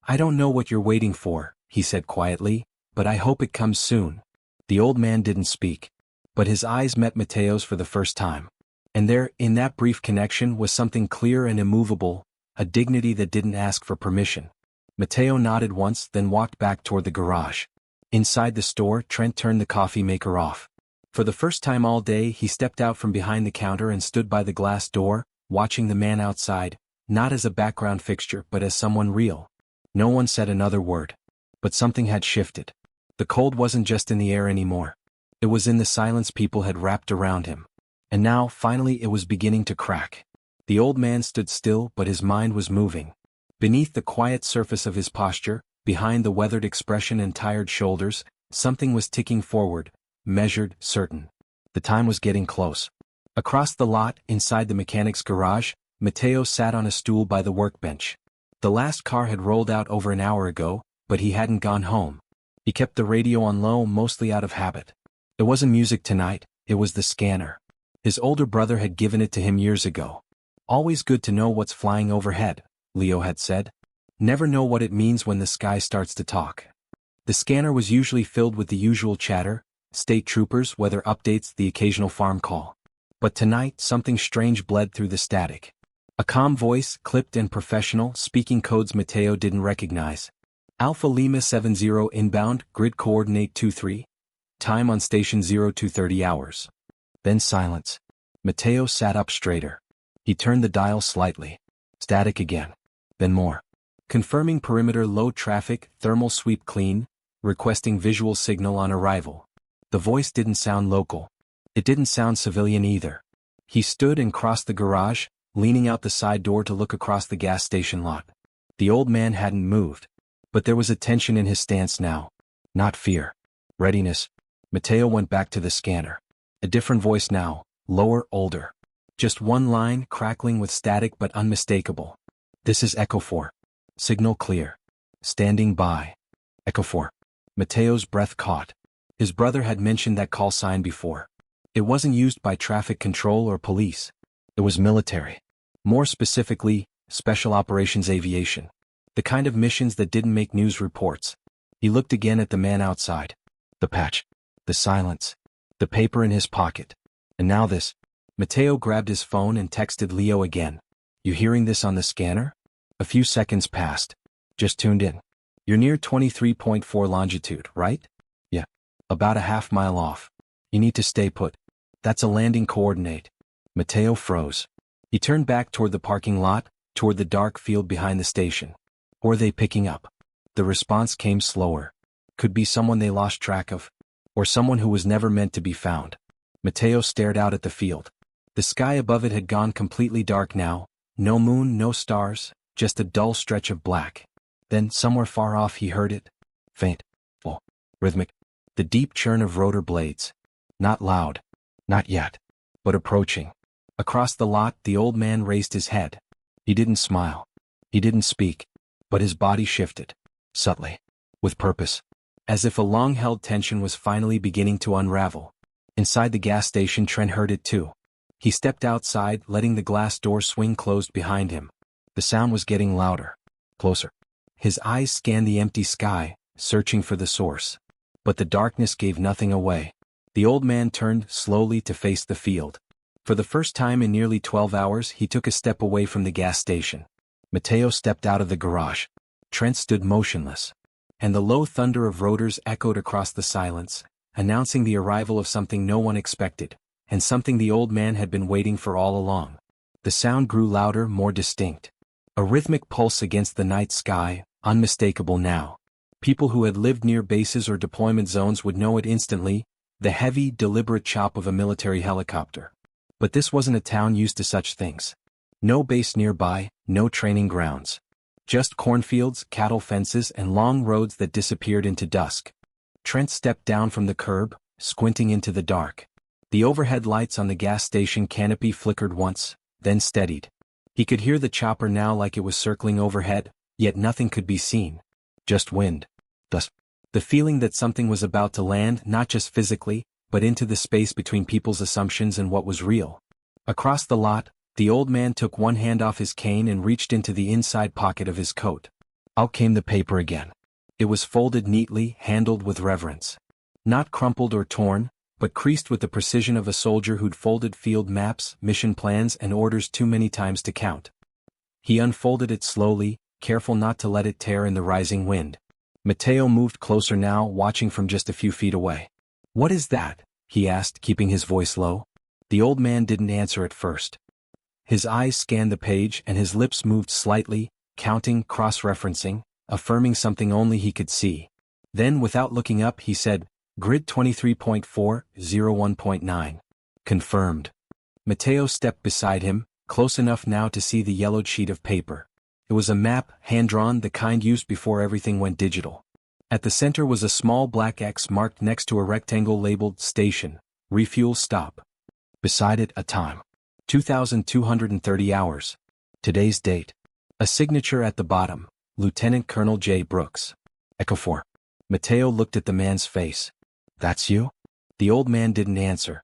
"I don't know what you're waiting for," he said quietly, "but I hope it comes soon." The old man didn't speak. But his eyes met Mateo's for the first time. And there, in that brief connection, was something clear and immovable, a dignity that didn't ask for permission. Mateo nodded once, then walked back toward the garage. Inside the store, Trent turned the coffee maker off. For the first time all day, he stepped out from behind the counter and stood by the glass door, watching the man outside, not as a background fixture but as someone real. No one said another word. But something had shifted. The cold wasn't just in the air anymore. It was in the silence people had wrapped around him. And now, finally, it was beginning to crack. The old man stood still, but his mind was moving. Beneath the quiet surface of his posture, behind the weathered expression and tired shoulders, something was ticking forward, measured, certain. The time was getting close. Across the lot, inside the mechanic's garage, Mateo sat on a stool by the workbench. The last car had rolled out over an hour ago, but he hadn't gone home. He kept the radio on low, mostly out of habit. It wasn't music tonight, it was the scanner. His older brother had given it to him years ago. "Always good to know what's flying overhead," Leo had said. "Never know what it means when the sky starts to talk." The scanner was usually filled with the usual chatter, state troopers, weather updates, the occasional farm call. But tonight, something strange bled through the static. A calm voice, clipped and professional, speaking codes Mateo didn't recognize. "Alpha Lima 70 inbound, grid coordinate 23. Time on station 0230 hours. Then silence. Mateo sat up straighter. He turned the dial slightly. Static again. Then more. Confirming perimeter low traffic, thermal sweep clean, requesting visual signal on arrival. The voice didn't sound local. It didn't sound civilian either. He stood and crossed the garage, leaning out the side door to look across the gas station lot. The old man hadn't moved. But there was a tension in his stance now. Not fear. Readiness. Mateo went back to the scanner. A different voice now, lower, older. Just one line, crackling with static but unmistakable. "This is Echo 4. Signal clear. Standing by." Echo 4. Mateo's breath caught. His brother had mentioned that call sign before. It wasn't used by traffic control or police. It was military. More specifically, Special Operations Aviation. The kind of missions that didn't make news reports. He looked again at the man outside. The patch. The silence. The paper in his pocket. And now this. Mateo grabbed his phone and texted Leo again. "You hearing this on the scanner?" A few seconds passed. "Just tuned in. You're near 23.4 longitude, right?" "Yeah. About a half-mile off. You need to stay put. That's a landing coordinate." Mateo froze. He turned back toward the parking lot, toward the dark field behind the station. Were they picking up? The response came slower. Could be someone they lost track of. Or someone who was never meant to be found. Mateo stared out at the field. The sky above it had gone completely dark now. No moon, no stars, just a dull stretch of black. Then, somewhere far off he heard it. Faint. Full. Rhythmic. The deep churn of rotor blades. Not loud. Not yet. But approaching. Across the lot, the old man raised his head. He didn't smile. He didn't speak. But his body shifted. Subtly. With purpose. As if a long-held tension was finally beginning to unravel. Inside the gas station, Trent heard it too. He stepped outside, letting the glass door swing closed behind him. The sound was getting louder. Closer. His eyes scanned the empty sky, searching for the source. But the darkness gave nothing away. The old man turned slowly to face the field. For the first time in nearly 12 hours, he took a step away from the gas station. Mateo stepped out of the garage. Trent stood motionless. And the low thunder of rotors echoed across the silence, announcing the arrival of something no one expected, and something the old man had been waiting for all along. The sound grew louder, more distinct. A rhythmic pulse against the night sky, unmistakable now. People who had lived near bases or deployment zones would know it instantly, the heavy, deliberate chop of a military helicopter. But this wasn't a town used to such things. No base nearby, no training grounds. Just cornfields, cattle fences, and long roads that disappeared into dusk. Trent stepped down from the curb, squinting into the dark. The overhead lights on the gas station canopy flickered once, then steadied. He could hear the chopper now like it was circling overhead, yet nothing could be seen. Just wind. Thus, the feeling that something was about to land not just physically, but into the space between people's assumptions and what was real. Across the lot, the old man took one hand off his cane and reached into the inside pocket of his coat. Out came the paper again. It was folded neatly, handled with reverence. Not crumpled or torn, but creased with the precision of a soldier who'd folded field maps, mission plans, and orders too many times to count. He unfolded it slowly, careful not to let it tear in the rising wind. Mateo moved closer now, watching from just a few feet away. "What is that?" he asked, keeping his voice low. The old man didn't answer at first. His eyes scanned the page and his lips moved slightly, counting, cross-referencing, affirming something only he could see. Then, without looking up, he said, "Grid 23.401.9. Confirmed." Mateo stepped beside him, close enough now to see the yellowed sheet of paper. It was a map, hand-drawn, the kind used before everything went digital. At the center was a small black X marked next to a rectangle labeled Station, Refuel Stop. Beside it, a time. 2,230 hours. Today's date. A signature at the bottom, Lieutenant Colonel J. Brooks. Echo 4. Mateo looked at the man's face. "That's you?" The old man didn't answer.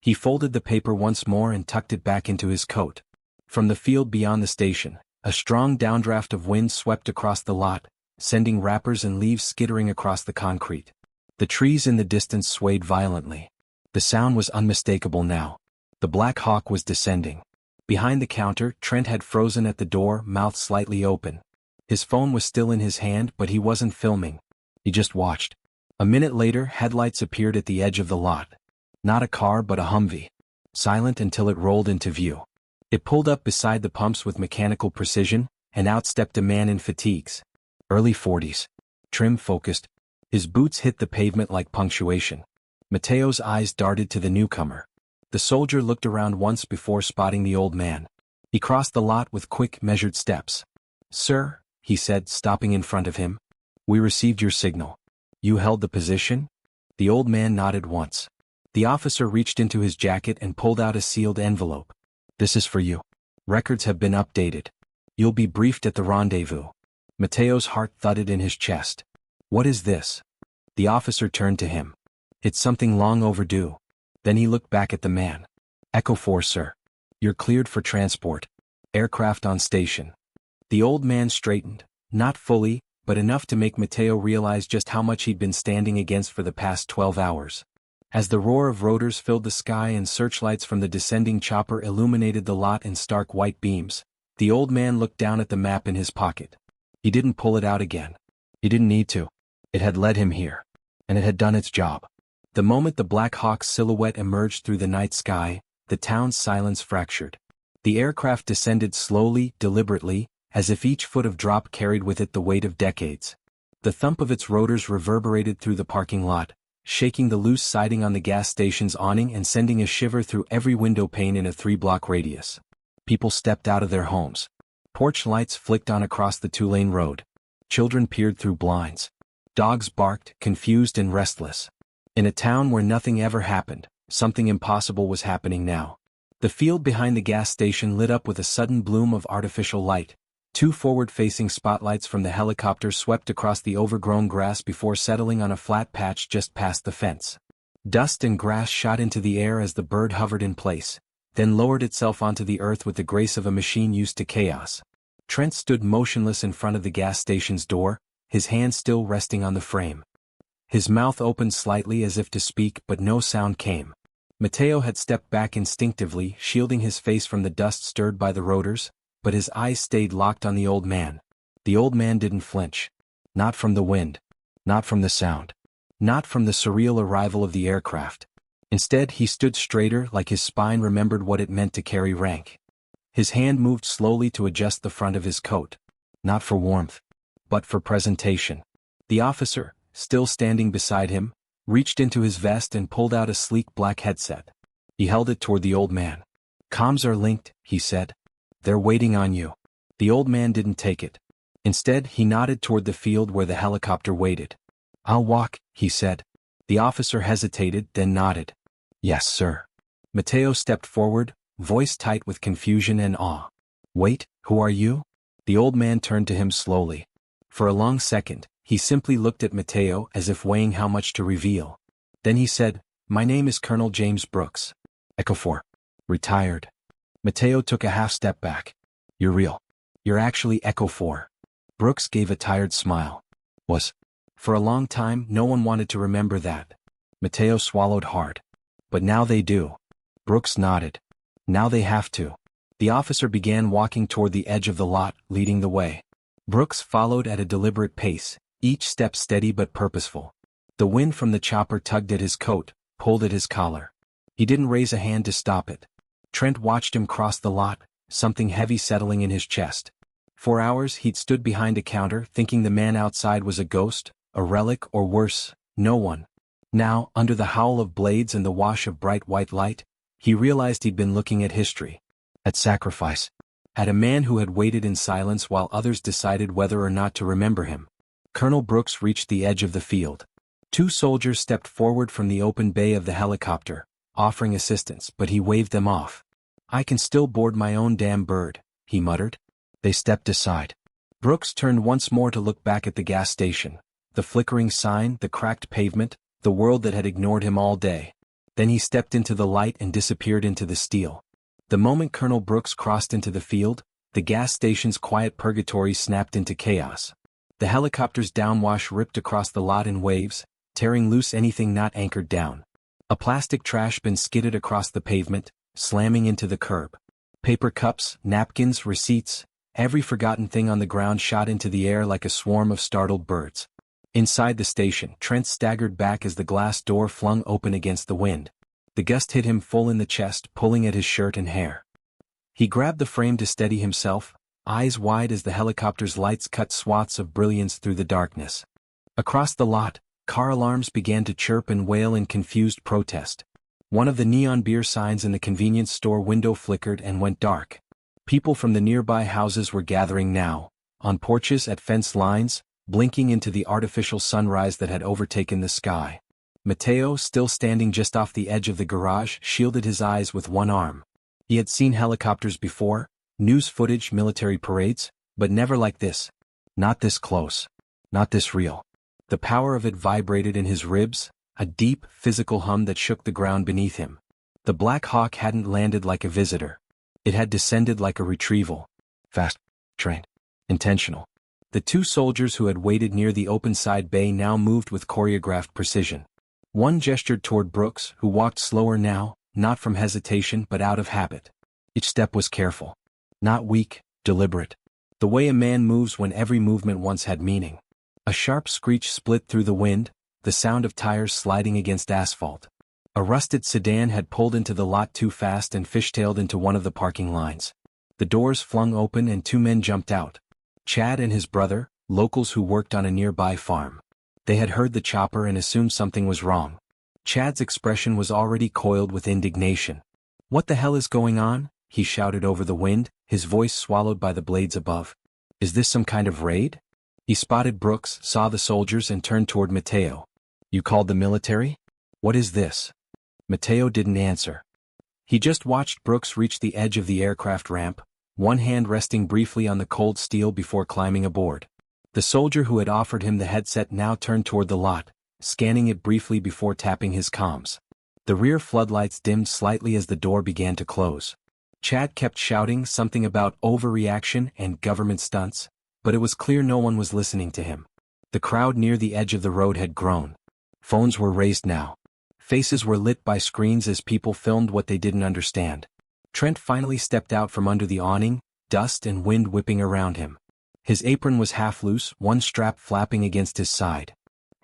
He folded the paper once more and tucked it back into his coat. From the field beyond the station, a strong downdraft of wind swept across the lot, sending wrappers and leaves skittering across the concrete. The trees in the distance swayed violently. The sound was unmistakable now. The Black Hawk was descending. Behind the counter, Trent had frozen at the door, mouth slightly open. His phone was still in his hand, but he wasn't filming. He just watched. A minute later, headlights appeared at the edge of the lot. Not a car but a Humvee. Silent until it rolled into view. It pulled up beside the pumps with mechanical precision, and out stepped a man in fatigues. Early 40s. Trim, focused. His boots hit the pavement like punctuation. Mateo's eyes darted to the newcomer. The soldier looked around once before spotting the old man. He crossed the lot with quick, measured steps. "Sir," he said, stopping in front of him. "We received your signal. You held the position?" The old man nodded once. The officer reached into his jacket and pulled out a sealed envelope. "This is for you. Records have been updated. You'll be briefed at the rendezvous." Mateo's heart thudded in his chest. "What is this?" The officer turned to him. "It's something long overdue." Then he looked back at the man. "Echo 4, sir. You're cleared for transport. Aircraft on station." The old man straightened, not fully, but enough to make Mateo realize just how much he'd been standing against for the past 12 hours. As the roar of rotors filled the sky and searchlights from the descending chopper illuminated the lot in stark white beams, the old man looked down at the map in his pocket. He didn't pull it out again. He didn't need to. It had led him here. And it had done its job. The moment the Black Hawk's silhouette emerged through the night sky, the town's silence fractured. The aircraft descended slowly, deliberately, as if each foot of drop carried with it the weight of decades. The thump of its rotors reverberated through the parking lot, shaking the loose siding on the gas station's awning and sending a shiver through every window pane in a 3-block radius. People stepped out of their homes. Porch lights flicked on across the 2-lane road. Children peered through blinds. Dogs barked, confused and restless. In a town where nothing ever happened, something impossible was happening now. The field behind the gas station lit up with a sudden bloom of artificial light. 2 forward-facing spotlights from the helicopter swept across the overgrown grass before settling on a flat patch just past the fence. Dust and grass shot into the air as the bird hovered in place, then lowered itself onto the earth with the grace of a machine used to chaos. Trent stood motionless in front of the gas station's door, his hand still resting on the frame. His mouth opened slightly as if to speak, but no sound came. Mateo had stepped back instinctively, shielding his face from the dust stirred by the rotors, but his eyes stayed locked on the old man. The old man didn't flinch. Not from the wind. Not from the sound. Not from the surreal arrival of the aircraft. Instead, he stood straighter, like his spine remembered what it meant to carry rank. His hand moved slowly to adjust the front of his coat. Not for warmth, but for presentation. The officer, still standing beside him, reached into his vest and pulled out a sleek black headset. He held it toward the old man. "Comms are linked," he said. "They're waiting on you." The old man didn't take it. Instead, he nodded toward the field where the helicopter waited. "I'll walk," he said. The officer hesitated, then nodded. "Yes, sir." Mateo stepped forward, voice tight with confusion and awe. "Wait, who are you?" The old man turned to him slowly. For a long second, he simply looked at Mateo as if weighing how much to reveal. Then he said, "My name is Colonel James Brooks. Echo 4. Retired." Mateo took a half step back. "You're real. You're actually Echo 4. Brooks gave a tired smile. "Was." For a long time, no one wanted to remember that. Mateo swallowed hard. "But now they do." Brooks nodded. "Now they have to." The officer began walking toward the edge of the lot, leading the way. Brooks followed at a deliberate pace, each step steady but purposeful. The wind from the chopper tugged at his coat, pulled at his collar. He didn't raise a hand to stop it. Trent watched him cross the lot, something heavy settling in his chest. For hours he'd stood behind a counter thinking the man outside was a ghost, a relic, or worse, no one. Now, under the howl of blades and the wash of bright white light, he realized he'd been looking at history. At sacrifice. At a man who had waited in silence while others decided whether or not to remember him. Colonel Brooks reached the edge of the field. Two soldiers stepped forward from the open bay of the helicopter, offering assistance, but he waved them off. "I can still board my own damn bird," he muttered. They stepped aside. Brooks turned once more to look back at the gas station. The flickering sign, the cracked pavement, the world that had ignored him all day. Then he stepped into the light and disappeared into the steel. The moment Colonel Brooks crossed into the field, the gas station's quiet purgatory snapped into chaos. The helicopter's downwash ripped across the lot in waves, tearing loose anything not anchored down. A plastic trash bin skidded across the pavement, slamming into the curb. Paper cups, napkins, receipts, every forgotten thing on the ground shot into the air like a swarm of startled birds. Inside the station, Trent staggered back as the glass door flung open against the wind. The gust hit him full in the chest, pulling at his shirt and hair. He grabbed the frame to steady himself, eyes wide as the helicopter's lights cut swaths of brilliance through the darkness. Across the lot, car alarms began to chirp and wail in confused protest. One of the neon beer signs in the convenience store window flickered and went dark. People from the nearby houses were gathering now, on porches at fence lines, blinking into the artificial sunrise that had overtaken the sky. Mateo, still standing just off the edge of the garage, shielded his eyes with one arm. He had seen helicopters before, news footage, military parades, but never like this. Not this close. Not this real. The power of it vibrated in his ribs, a deep, physical hum that shook the ground beneath him. The Black Hawk hadn't landed like a visitor. It had descended like a retrieval. Fast. Trained. Intentional. The two soldiers who had waited near the open side bay now moved with choreographed precision. One gestured toward Brooks, who walked slower now, not from hesitation but out of habit. Each step was careful. Not weak, deliberate. The way a man moves when every movement once had meaning. A sharp screech split through the wind, the sound of tires sliding against asphalt. A rusted sedan had pulled into the lot too fast and fishtailed into one of the parking lines. The doors flung open and two men jumped out. Chad and his brother, locals who worked on a nearby farm. They had heard the chopper and assumed something was wrong. Chad's expression was already coiled with indignation. "What the hell is going on?" he shouted over the wind, his voice swallowed by the blades above. "Is this some kind of raid?" He spotted Brooks, saw the soldiers and turned toward Mateo. "You called the military? What is this?" Mateo didn't answer. He just watched Brooks reach the edge of the aircraft ramp, one hand resting briefly on the cold steel before climbing aboard. The soldier who had offered him the headset now turned toward the lot, scanning it briefly before tapping his comms. The rear floodlights dimmed slightly as the door began to close. Chad kept shouting something about overreaction and government stunts, but it was clear no one was listening to him. The crowd near the edge of the road had grown. Phones were raised now. Faces were lit by screens as people filmed what they didn't understand. Trent finally stepped out from under the awning, dust and wind whipping around him. His apron was half loose, one strap flapping against his side.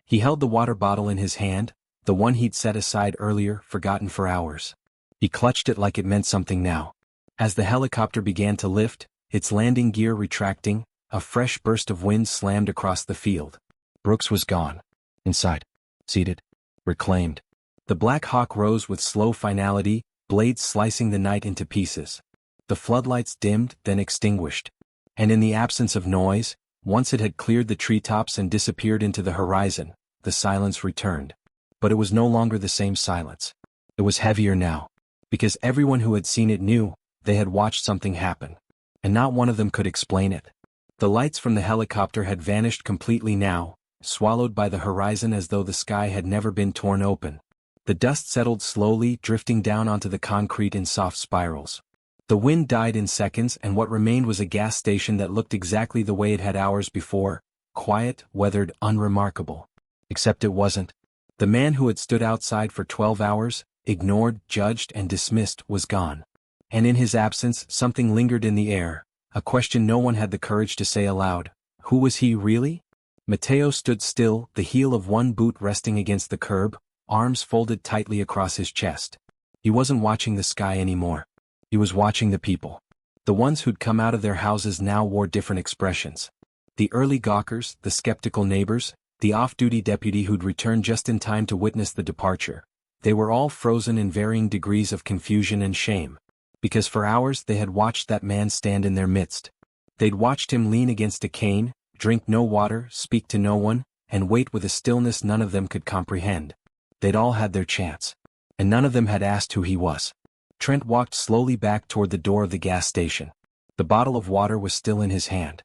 He held the water bottle in his hand, the one he'd set aside earlier, forgotten for hours. He clutched it like it meant something now. As the helicopter began to lift, its landing gear retracting, a fresh burst of wind slammed across the field. Brooks was gone. Inside. Seated. Reclaimed. The Black Hawk rose with slow finality, blades slicing the night into pieces. The floodlights dimmed, then extinguished. And in the absence of noise, once it had cleared the treetops and disappeared into the horizon, the silence returned. But it was no longer the same silence. It was heavier now. Because everyone who had seen it knew, they had watched something happen. And not one of them could explain it. The lights from the helicopter had vanished completely now, swallowed by the horizon as though the sky had never been torn open. The dust settled slowly, drifting down onto the concrete in soft spirals. The wind died in seconds and what remained was a gas station that looked exactly the way it had hours before, quiet, weathered, unremarkable. Except it wasn't. The man who had stood outside for 12 hours, ignored, judged and dismissed, was gone. And in his absence something lingered in the air, a question no one had the courage to say aloud. Who was he really? Mateo stood still, the heel of one boot resting against the curb, arms folded tightly across his chest. He wasn't watching the sky anymore. He was watching the people. The ones who'd come out of their houses now wore different expressions. The early gawkers, the skeptical neighbors, the off-duty deputy who'd returned just in time to witness the departure. They were all frozen in varying degrees of confusion and shame. Because for hours they had watched that man stand in their midst. They'd watched him lean against a cane, drink no water, speak to no one, and wait with a stillness none of them could comprehend. They'd all had their chance. And none of them had asked who he was. Trent walked slowly back toward the door of the gas station. The bottle of water was still in his hand.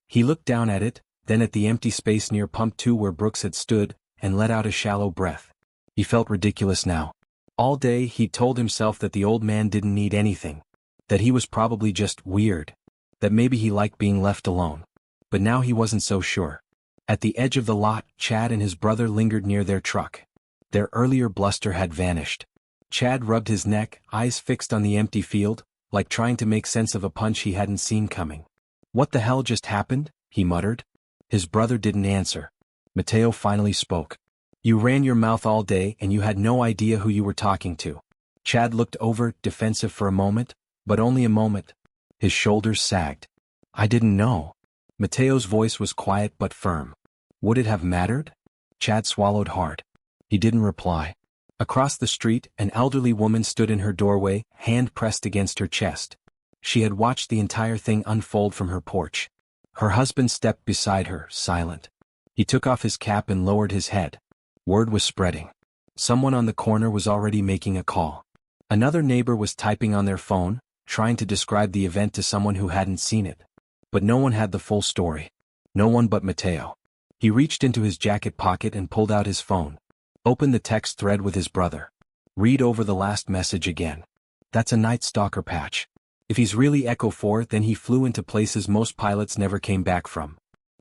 He looked down at it, then at the empty space near pump 2 where Brooks had stood, and let out a shallow breath. He felt ridiculous now. All day he'd told himself that the old man didn't need anything. That he was probably just weird. That maybe he liked being left alone. But now he wasn't so sure. At the edge of the lot, Chad and his brother lingered near their truck. Their earlier bluster had vanished. Chad rubbed his neck, eyes fixed on the empty field, like trying to make sense of a punch he hadn't seen coming. What the hell just happened? He muttered. His brother didn't answer. Mateo finally spoke. You ran your mouth all day and you had no idea who you were talking to. Chad looked over, defensive for a moment, but only a moment. His shoulders sagged. I didn't know. Mateo's voice was quiet but firm. Would it have mattered? Chad swallowed hard. He didn't reply. Across the street, an elderly woman stood in her doorway, hand pressed against her chest. She had watched the entire thing unfold from her porch. Her husband stepped beside her, silent. He took off his cap and lowered his head. Word was spreading. Someone on the corner was already making a call. Another neighbor was typing on their phone, trying to describe the event to someone who hadn't seen it. But no one had the full story. No one but Mateo. He reached into his jacket pocket and pulled out his phone. Opened the text thread with his brother. Read over the last message again. That's a Night Stalker patch. If he's really Echo 4, then he flew into places most pilots never came back from.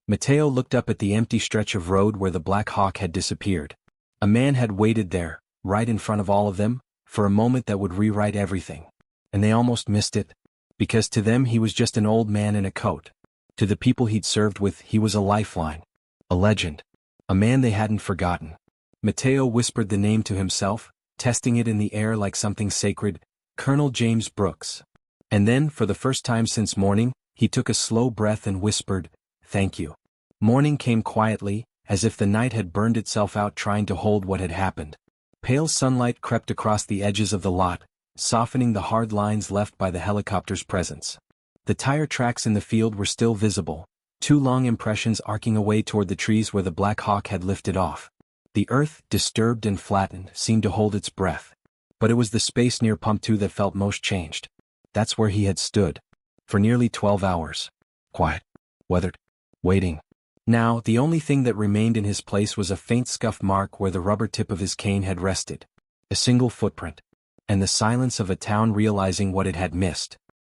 Mateo looked up at the empty stretch of road where the Black Hawk had disappeared. A man had waited there, right in front of all of them, for a moment that would rewrite everything. And they almost missed it. Because to them he was just an old man in a coat. To the people he'd served with he was a lifeline. A legend. A man they hadn't forgotten. Mateo whispered the name to himself, testing it in the air like something sacred, Colonel James Brooks. And then, for the first time since morning, he took a slow breath and whispered, "Thank you." Morning came quietly, as if the night had burned itself out trying to hold what had happened. Pale sunlight crept across the edges of the lot, softening the hard lines left by the helicopter's presence. The tire tracks in the field were still visible, 2 long impressions arcing away toward the trees where the Black Hawk had lifted off. The earth, disturbed and flattened, seemed to hold its breath. But it was the space near pump 2 that felt most changed. That's where he had stood. For nearly 12 hours. Quiet. Weathered. Waiting. Now, the only thing that remained in his place was a faint scuff mark where the rubber tip of his cane had rested. A single footprint. And the silence of a town realizing what it had missed.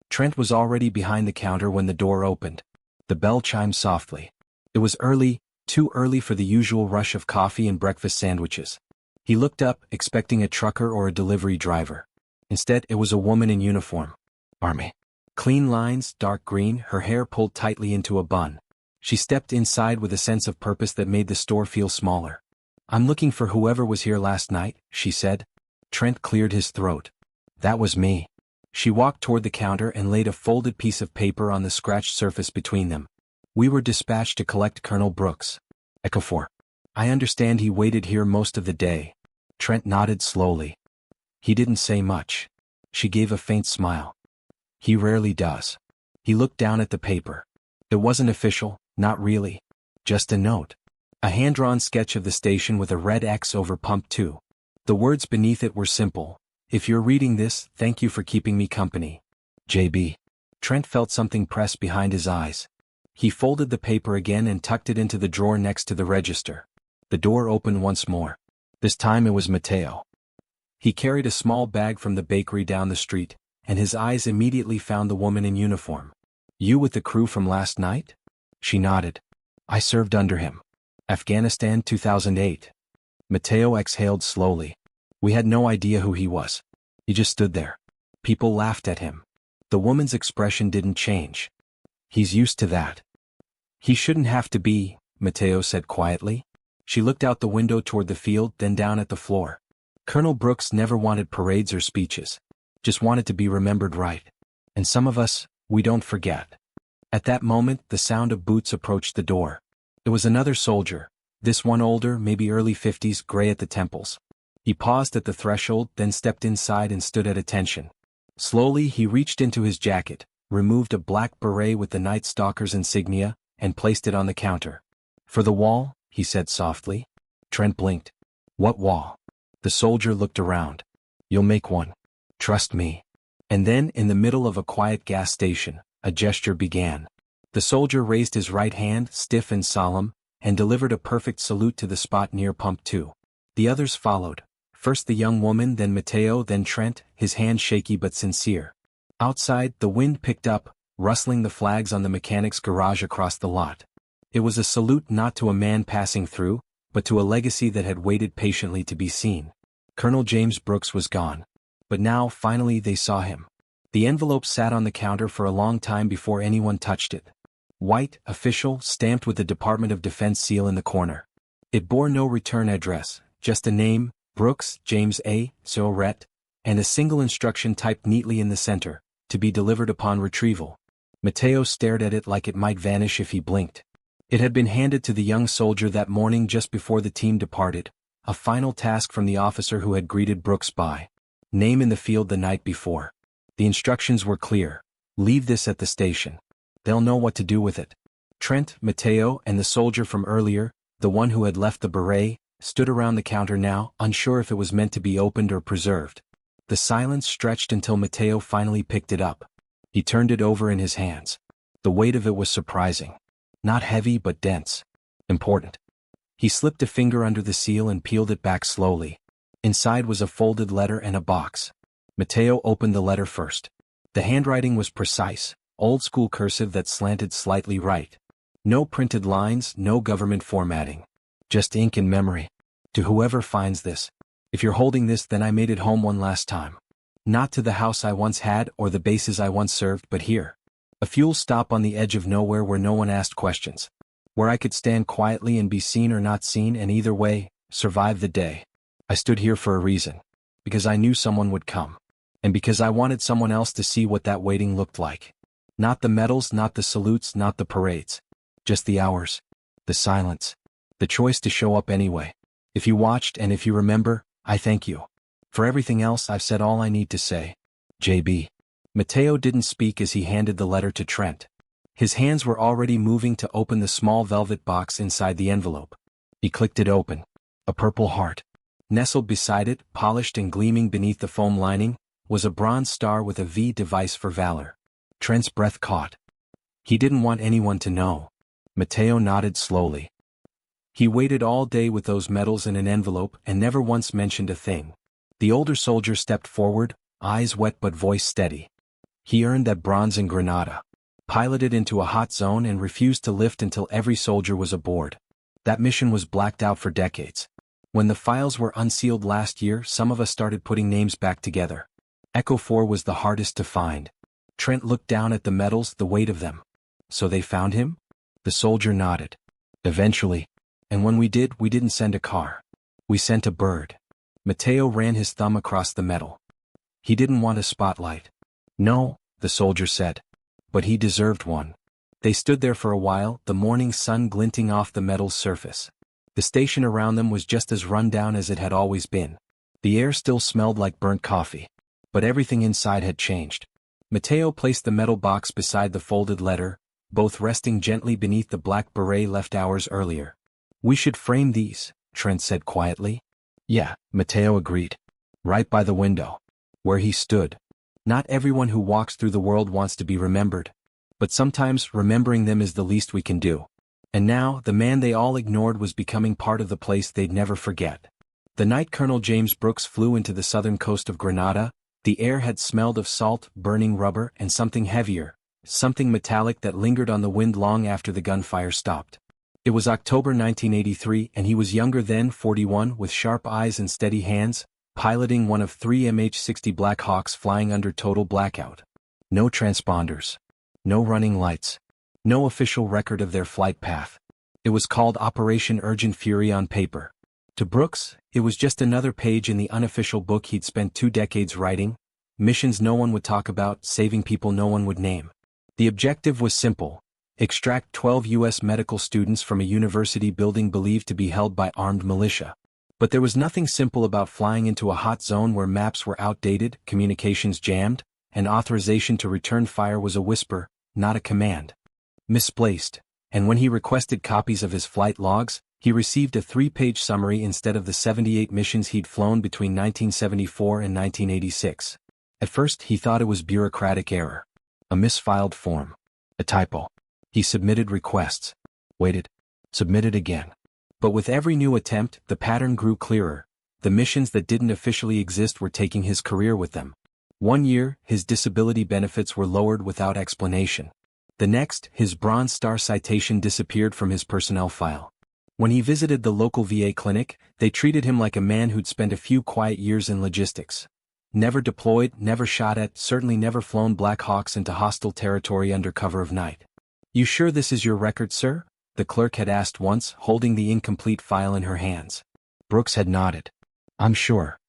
Trent was already behind the counter when the door opened. The bell chimed softly. It was early, too early for the usual rush of coffee and breakfast sandwiches. He looked up, expecting a trucker or a delivery driver. Instead, it was a woman in uniform. Army. Clean lines, dark green, her hair pulled tightly into a bun. She stepped inside with a sense of purpose that made the store feel smaller. "I'm looking for whoever was here last night," she said. Trent cleared his throat. "That was me." She walked toward the counter and laid a folded piece of paper on the scratched surface between them. "We were dispatched to collect Colonel Brooks. Echo 4. I understand he waited here most of the day." Trent nodded slowly. "He didn't say much." She gave a faint smile. "He rarely does." He looked down at the paper. It wasn't official, not really. Just a note. A hand-drawn sketch of the station with a red X over Pump 2. The words beneath it were simple. "If you're reading this, thank you for keeping me company. JB." Trent felt something press behind his eyes. He folded the paper again and tucked it into the drawer next to the register. The door opened once more. This time it was Mateo. He carried a small bag from the bakery down the street, and his eyes immediately found the woman in uniform. "You with the crew from last night?" She nodded. "I served under him. Afghanistan 2008. Mateo exhaled slowly. "We had no idea who he was. He just stood there. People laughed at him." The woman's expression didn't change. "He's used to that." "He shouldn't have to be," Mateo said quietly. She looked out the window toward the field, then down at the floor. "Colonel Brooks never wanted parades or speeches. Just wanted to be remembered right. And some of us, we don't forget." At that moment, the sound of boots approached the door. It was another soldier, this one older, maybe early 50s, gray at the temples. He paused at the threshold, then stepped inside and stood at attention. Slowly he reached into his jacket, removed a black beret with the Night Stalker's insignia, and placed it on the counter. "For the wall," he said softly. Trent blinked. "What wall?" The soldier looked around. "You'll make one. Trust me." And then, in the middle of a quiet gas station, a gesture began. The soldier raised his right hand, stiff and solemn, and delivered a perfect salute to the spot near Pump 2. The others followed. First the young woman, then Mateo, then Trent, his hand shaky but sincere. Outside, the wind picked up, rustling the flags on the mechanic's garage across the lot. It was a salute not to a man passing through, but to a legacy that had waited patiently to be seen. Colonel James Brooks was gone. But now, finally, they saw him. The envelope sat on the counter for a long time before anyone touched it. White, official, stamped with the Department of Defense seal in the corner. It bore no return address, just a name, Brooks, James A. Zoret, and a single instruction typed neatly in the center, to be delivered upon retrieval. Mateo stared at it like it might vanish if he blinked. It had been handed to the young soldier that morning just before the team departed, a final task from the officer who had greeted Brooks by name in the field the night before. The instructions were clear. "Leave this at the station. They'll know what to do with it." Trent, Mateo, and the soldier from earlier, the one who had left the beret, stood around the counter now, unsure if it was meant to be opened or preserved. The silence stretched until Mateo finally picked it up. He turned it over in his hands. The weight of it was surprising. Not heavy but dense. Important. He slipped a finger under the seal and peeled it back slowly. Inside was a folded letter and a box. Mateo opened the letter first. The handwriting was precise, old-school cursive that slanted slightly right. No printed lines, no government formatting. Just ink and memory. "To whoever finds this. If you're holding this, then I made it home one last time. Not to the house I once had or the bases I once served, but here. A fuel stop on the edge of nowhere where no one asked questions. Where I could stand quietly and be seen or not seen, and either way, survive the day. I stood here for a reason. Because I knew someone would come. And because I wanted someone else to see what that waiting looked like. Not the medals, not the salutes, not the parades. Just the hours. The silence. The choice to show up anyway. If you watched and if you remember, I thank you. For everything else, I've said all I need to say. JB." Mateo didn't speak as he handed the letter to Trent. His hands were already moving to open the small velvet box inside the envelope. He clicked it open. A purple heart. Nestled beside it, polished and gleaming beneath the foam lining, was a bronze star with a V device for valor. Trent's breath caught. He didn't want anyone to know. Mateo nodded slowly. He waited all day with those medals in an envelope and never once mentioned a thing. The older soldier stepped forward, eyes wet but voice steady. He earned that bronze in Grenada, piloted into a hot zone and refused to lift until every soldier was aboard. That mission was blacked out for decades. When the files were unsealed last year, some of us started putting names back together. Echo 4 was the hardest to find. Trent looked down at the medals, the weight of them. So they found him? The soldier nodded. Eventually. And when we did, we didn't send a car. We sent a bird. Matteo ran his thumb across the medal. He didn't want a spotlight. No, the soldier said. But he deserved one. They stood there for a while, the morning sun glinting off the medal's surface. The station around them was just as run down as it had always been. The air still smelled like burnt coffee. But everything inside had changed. Matteo placed the metal box beside the folded letter, both resting gently beneath the black beret left hours earlier. We should frame these, Trent said quietly. Yeah, Matteo agreed. Right by the window. Where he stood. Not everyone who walks through the world wants to be remembered. But sometimes remembering them is the least we can do. And now, the man they all ignored was becoming part of the place they'd never forget. The night Colonel James Brooks flew into the southern coast of Grenada, the air had smelled of salt, burning rubber, and something heavier, something metallic that lingered on the wind long after the gunfire stopped. It was October 1983 and he was younger then, 41, with sharp eyes and steady hands, piloting one of 3 MH-60 Black Hawks flying under total blackout. No transponders. No running lights. No official record of their flight path. It was called Operation Urgent Fury on paper. To Brooks, it was just another page in the unofficial book he'd spent 2 decades writing, missions no one would talk about, saving people no one would name. The objective was simple: extract 12 U.S. medical students from a university building believed to be held by armed militia. But there was nothing simple about flying into a hot zone where maps were outdated, communications jammed, and authorization to return fire was a whisper, not a command. Misplaced, and when he requested copies of his flight logs, he received a 3-page summary instead of the 78 missions he'd flown between 1974 and 1986. At first he thought it was bureaucratic error. A misfiled form. A typo. He submitted requests. Waited. Submitted again. But with every new attempt, the pattern grew clearer. The missions that didn't officially exist were taking his career with them. One year, his disability benefits were lowered without explanation. The next, his Bronze Star citation disappeared from his personnel file. When he visited the local VA clinic, they treated him like a man who'd spent a few quiet years in logistics. Never deployed, never shot at, certainly never flown Black Hawks into hostile territory under cover of night. "You sure this is your record, sir?" the clerk had asked once, holding the incomplete file in her hands. Brooks had nodded. "I'm sure.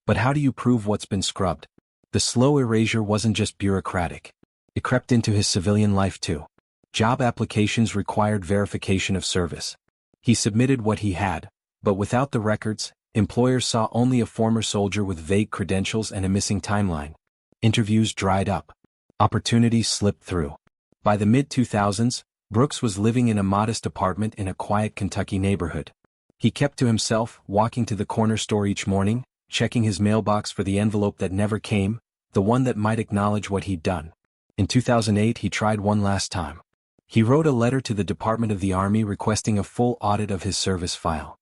But how do you prove what's been scrubbed?" The slow erasure wasn't just bureaucratic. It crept into his civilian life too. Job applications required verification of service. He submitted what he had, but without the records, employers saw only a former soldier with vague credentials and a missing timeline. Interviews dried up. Opportunities slipped through. By the mid-2000s, Brooks was living in a modest apartment in a quiet Kentucky neighborhood. He kept to himself, walking to the corner store each morning, checking his mailbox for the envelope that never came, the one that might acknowledge what he'd done. In 2008 he tried one last time. He wrote a letter to the Department of the Army requesting a full audit of his service file.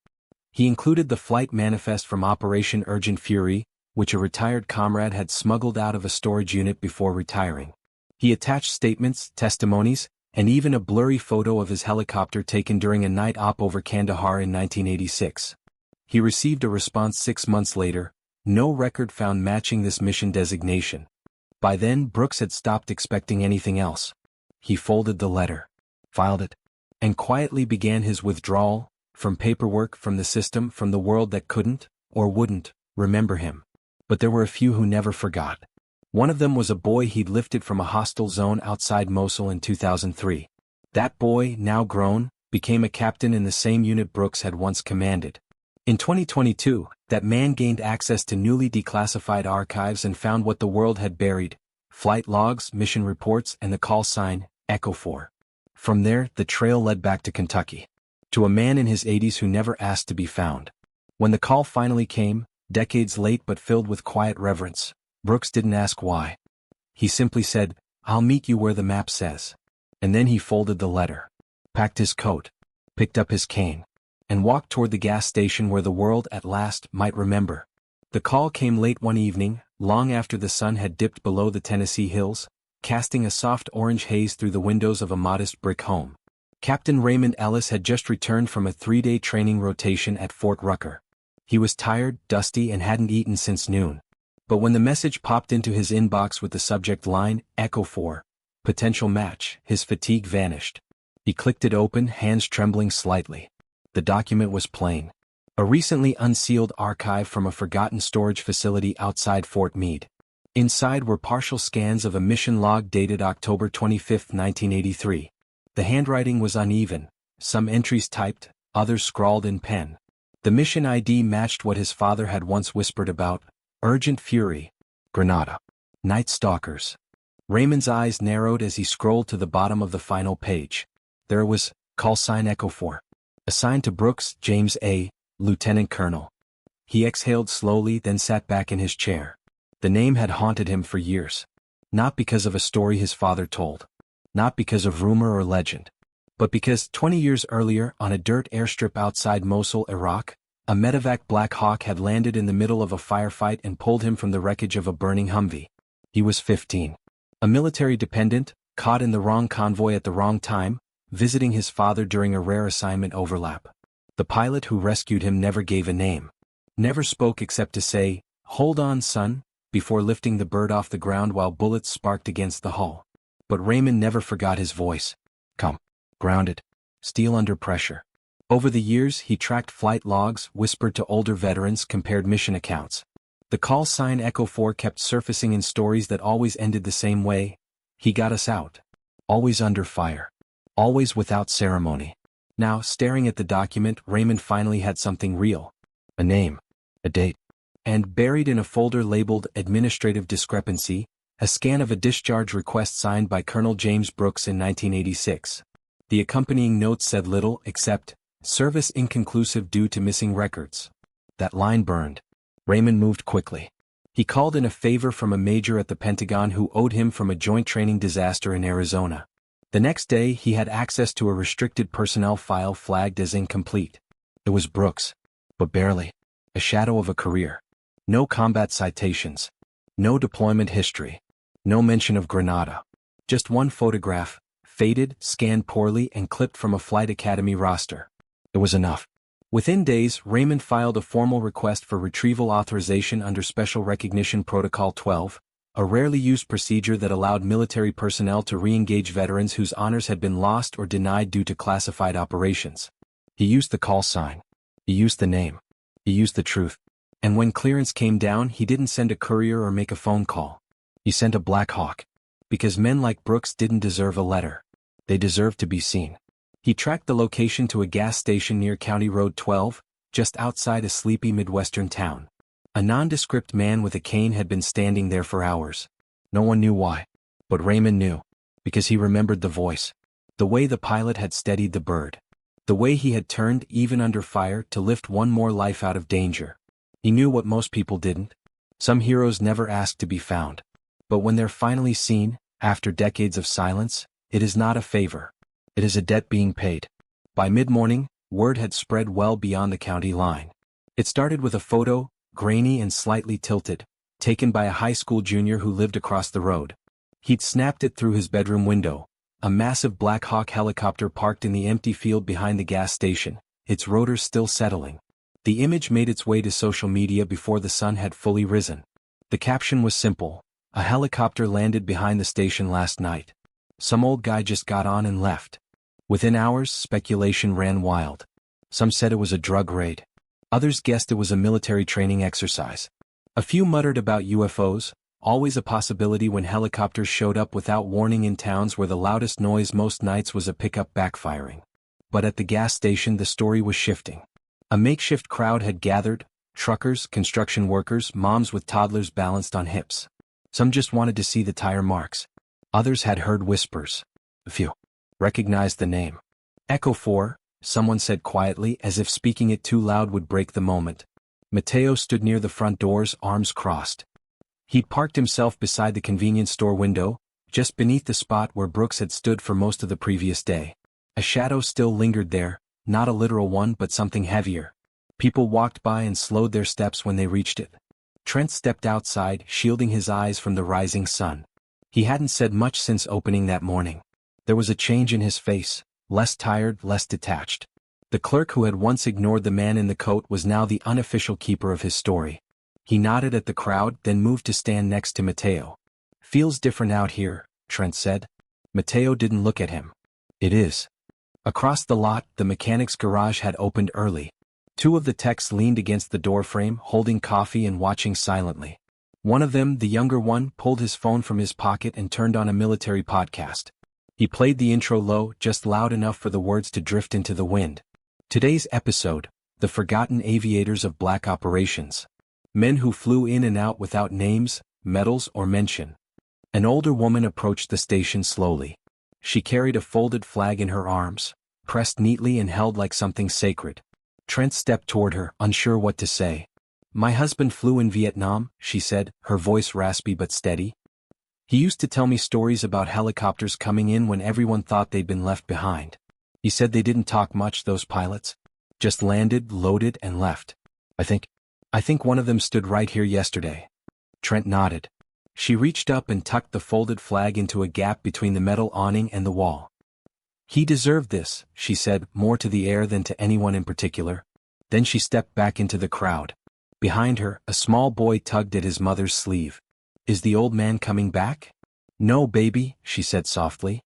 He included the flight manifest from Operation Urgent Fury, which a retired comrade had smuggled out of a storage unit before retiring. He attached statements, testimonies, and even a blurry photo of his helicopter taken during a night op over Kandahar in 1986. He received a response 6 months later, no record found matching this mission designation. By then Brooks had stopped expecting anything else. He folded the letter, filed it, and quietly began his withdrawal, from paperwork, from the system, from the world that couldn't, or wouldn't, remember him. But there were a few who never forgot. One of them was a boy he'd lifted from a hostile zone outside Mosul in 2003. That boy, now grown, became a captain in the same unit Brooks had once commanded. In 2022, that man gained access to newly declassified archives and found what the world had buried: flight logs, mission reports, and the call sign, Echo 4. From there, the trail led back to Kentucky. To a man in his 80s who never asked to be found. When the call finally came, decades late but filled with quiet reverence, Brooks didn't ask why. He simply said, "I'll meet you where the map says." And then he folded the letter, packed his coat, picked up his cane, and walked toward the gas station where the world at last might remember. The call came late one evening, long after the sun had dipped below the Tennessee hills, casting a soft orange haze through the windows of a modest brick home. Captain Raymond Ellis had just returned from a 3-day training rotation at Fort Rucker. He was tired, dusty, and hadn't eaten since noon. But when the message popped into his inbox with the subject line, Echo 4, potential match, his fatigue vanished. He clicked it open, hands trembling slightly. The document was plain. A recently unsealed archive from a forgotten storage facility outside Fort Meade. Inside were partial scans of a mission log dated October 25, 1983. The handwriting was uneven, some entries typed, others scrawled in pen. The mission ID matched what his father had once whispered about: Urgent Fury, Grenada. Night Stalkers. Raymond's eyes narrowed as he scrolled to the bottom of the final page. There was, call sign Echo 4. Assigned to Brooks, James A., Lieutenant Colonel. He exhaled slowly, then sat back in his chair. The name had haunted him for years. Not because of a story his father told. Not because of rumor or legend. But because 20 years earlier, on a dirt airstrip outside Mosul, Iraq, a medevac Black Hawk had landed in the middle of a firefight and pulled him from the wreckage of a burning Humvee. He was 15. A military dependent, caught in the wrong convoy at the wrong time, visiting his father during a rare assignment overlap. The pilot who rescued him never gave a name. Never spoke except to say, "Hold on, son," before lifting the bird off the ground while bullets sparked against the hull. But Raymond never forgot his voice. Come. Grounded. Steel under pressure. Over the years, he tracked flight logs, whispered to older veterans, compared mission accounts. The call sign Echo 4 kept surfacing in stories that always ended the same way. He got us out. Always under fire. Always without ceremony. Now, staring at the document, Raymond finally had something real. A name. A date. And buried in a folder labeled Administrative Discrepancy, a scan of a discharge request signed by Colonel James Brooks in 1986. The accompanying notes said little except, "Service inconclusive due to missing records." That line burned. Raymond moved quickly. He called in a favor from a major at the Pentagon who owed him from a joint training disaster in Arizona. The next day, he had access to a restricted personnel file flagged as incomplete. It was Brooks. But barely. A shadow of a career. No combat citations. No deployment history. No mention of Grenada. Just one photograph, faded, scanned poorly, and clipped from a Flight Academy roster. It was enough. Within days, Raymond filed a formal request for retrieval authorization under Special Recognition Protocol 12, a rarely used procedure that allowed military personnel to re-engage veterans whose honors had been lost or denied due to classified operations. He used the call sign. He used the name. He used the truth. And when clearance came down, he didn't send a courier or make a phone call. He sent a Black Hawk. Because men like Brooks didn't deserve a letter. They deserved to be seen. He tracked the location to a gas station near County Road 12, just outside a sleepy Midwestern town. A nondescript man with a cane had been standing there for hours. No one knew why. But Raymond knew. Because he remembered the voice. The way the pilot had steadied the bird. The way he had turned, even under fire, to lift one more life out of danger. He knew what most people didn't. Some heroes never ask to be found. But when they're finally seen, after decades of silence, it is not a favor. It is a debt being paid. By mid-morning, word had spread well beyond the county line. It started with a photo, grainy and slightly tilted, taken by a high school junior who lived across the road. He'd snapped it through his bedroom window, a massive Black Hawk helicopter parked in the empty field behind the gas station, its rotors still settling. The image made its way to social media before the sun had fully risen. The caption was simple: "A helicopter landed behind the station last night. Some old guy just got on and left." Within hours, speculation ran wild. Some said it was a drug raid. Others guessed it was a military training exercise. A few muttered about UFOs, always a possibility when helicopters showed up without warning in towns where the loudest noise most nights was a pickup backfiring. But at the gas station the story was shifting. A makeshift crowd had gathered, truckers, construction workers, moms with toddlers balanced on hips. Some just wanted to see the tire marks. Others had heard whispers. A few recognized the name. Echo 4, someone said quietly, as if speaking it too loud would break the moment. Mateo stood near the front doors, arms crossed. He'd parked himself beside the convenience store window, just beneath the spot where Brooks had stood for most of the previous day. A shadow still lingered there, not a literal one but something heavier. People walked by and slowed their steps when they reached it. Trent stepped outside, shielding his eyes from the rising sun. He hadn't said much since opening that morning. There was a change in his face, less tired, less detached. The clerk who had once ignored the man in the coat was now the unofficial keeper of his story. He nodded at the crowd, then moved to stand next to Matteo. "Feels different out here," Trent said. Matteo didn't look at him. "It is." Across the lot, the mechanic's garage had opened early. Two of the techs leaned against the doorframe, holding coffee and watching silently. One of them, the younger one, pulled his phone from his pocket and turned on a military podcast. He played the intro low, just loud enough for the words to drift into the wind. Today's episode: the forgotten aviators of black operations. Men who flew in and out without names, medals, or mention. An older woman approached the station slowly. She carried a folded flag in her arms, pressed neatly and held like something sacred. Trent stepped toward her, unsure what to say. "My husband flew in Vietnam," she said, her voice raspy but steady. "He used to tell me stories about helicopters coming in when everyone thought they'd been left behind. He said they didn't talk much, those pilots. Just landed, loaded, and left. I think one of them stood right here yesterday." Trent nodded. She reached up and tucked the folded flag into a gap between the metal awning and the wall. "He deserved this," she said, more to the air than to anyone in particular. Then she stepped back into the crowd. Behind her, a small boy tugged at his mother's sleeve. "Is the old man coming back?" "No, baby," she said softly.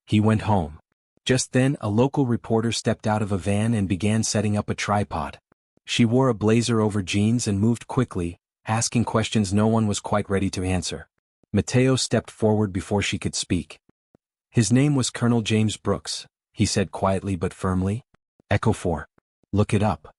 "He went home." Just then, a local reporter stepped out of a van and began setting up a tripod. She wore a blazer over jeans and moved quickly, asking questions no one was quite ready to answer. Matteo stepped forward before she could speak. "His name was Colonel James Brooks," he said quietly but firmly. "Echo 4. Look it up."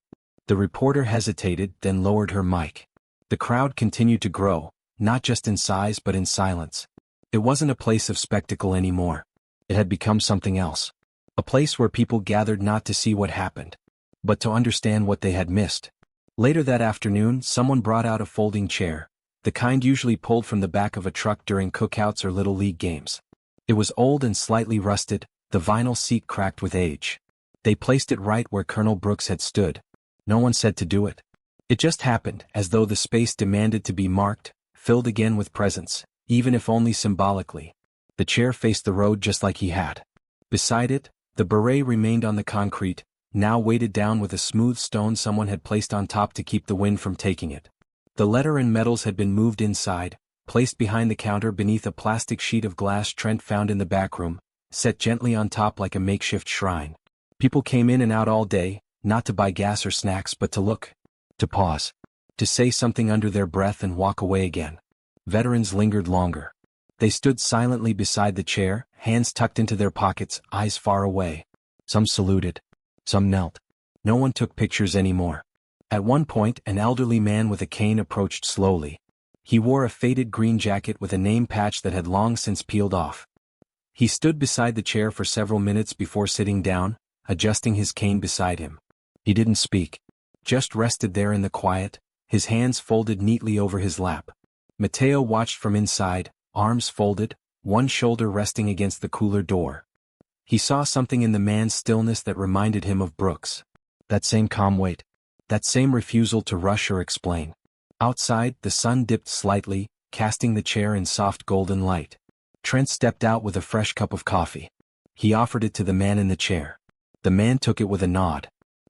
The reporter hesitated, then lowered her mic. The crowd continued to grow, not just in size but in silence. It wasn't a place of spectacle anymore. It had become something else. A place where people gathered not to see what happened, but to understand what they had missed. Later that afternoon, someone brought out a folding chair, the kind usually pulled from the back of a truck during cookouts or little league games. It was old and slightly rusted, the vinyl seat cracked with age. They placed it right where Colonel Brooks had stood. No one said to do it. It just happened, as though the space demanded to be marked, filled again with presence, even if only symbolically. The chair faced the road just like he had. Beside it, the beret remained on the concrete, now weighted down with a smooth stone someone had placed on top to keep the wind from taking it. The letter and medals had been moved inside, placed behind the counter beneath a plastic sheet of glass Trent found in the back room, set gently on top like a makeshift shrine. People came in and out all day, not to buy gas or snacks but to look, to pause, to say something under their breath and walk away again. Veterans lingered longer. They stood silently beside the chair, hands tucked into their pockets, eyes far away. Some saluted. Some knelt. No one took pictures anymore. At one point, an elderly man with a cane approached slowly. He wore a faded green jacket with a name patch that had long since peeled off. He stood beside the chair for several minutes before sitting down, adjusting his cane beside him. He didn't speak. Just rested there in the quiet, his hands folded neatly over his lap. Matteo watched from inside, arms folded, one shoulder resting against the cooler door. He saw something in the man's stillness that reminded him of Brooks. That same calm weight. That same refusal to rush or explain. Outside, the sun dipped slightly, casting the chair in soft golden light. Trent stepped out with a fresh cup of coffee. He offered it to the man in the chair. The man took it with a nod.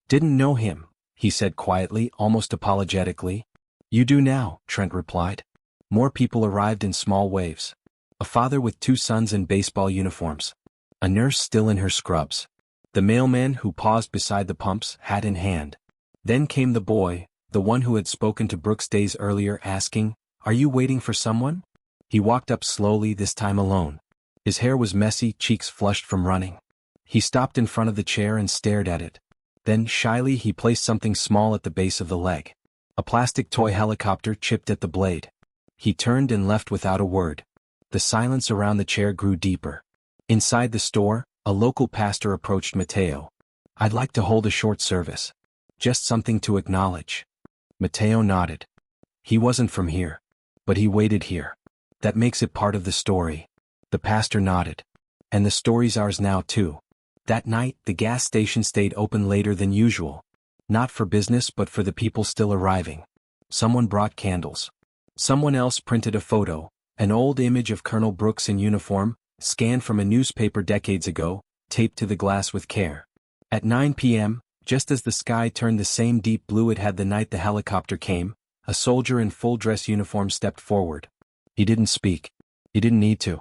"Didn't know him," he said quietly, almost apologetically. "You do now," Trent replied. More people arrived in small waves. A father with two sons in baseball uniforms. A nurse still in her scrubs. The mailman who paused beside the pumps, hat in hand. Then came the boy, the one who had spoken to Brooks days earlier, asking, "Are you waiting for someone?" He walked up slowly, this time alone. His hair was messy, cheeks flushed from running. He stopped in front of the chair and stared at it. Then, shyly, he placed something small at the base of the leg. A plastic toy helicopter chipped at the blade. He turned and left without a word. The silence around the chair grew deeper. Inside the store, a local pastor approached Matteo. "I'd like to hold a short service. Just something to acknowledge." Matteo nodded. He wasn't from here. But he waited here. That makes it part of the story. The pastor nodded. "And the story's ours now too." That night, the gas station stayed open later than usual. Not for business but for the people still arriving. Someone brought candles. Someone else printed a photo, an old image of Colonel Brooks in uniform, scanned from a newspaper decades ago, taped to the glass with care. At 9 p.m., just as the sky turned the same deep blue it had the night the helicopter came, a soldier in full-dress uniform stepped forward. He didn't speak. He didn't need to.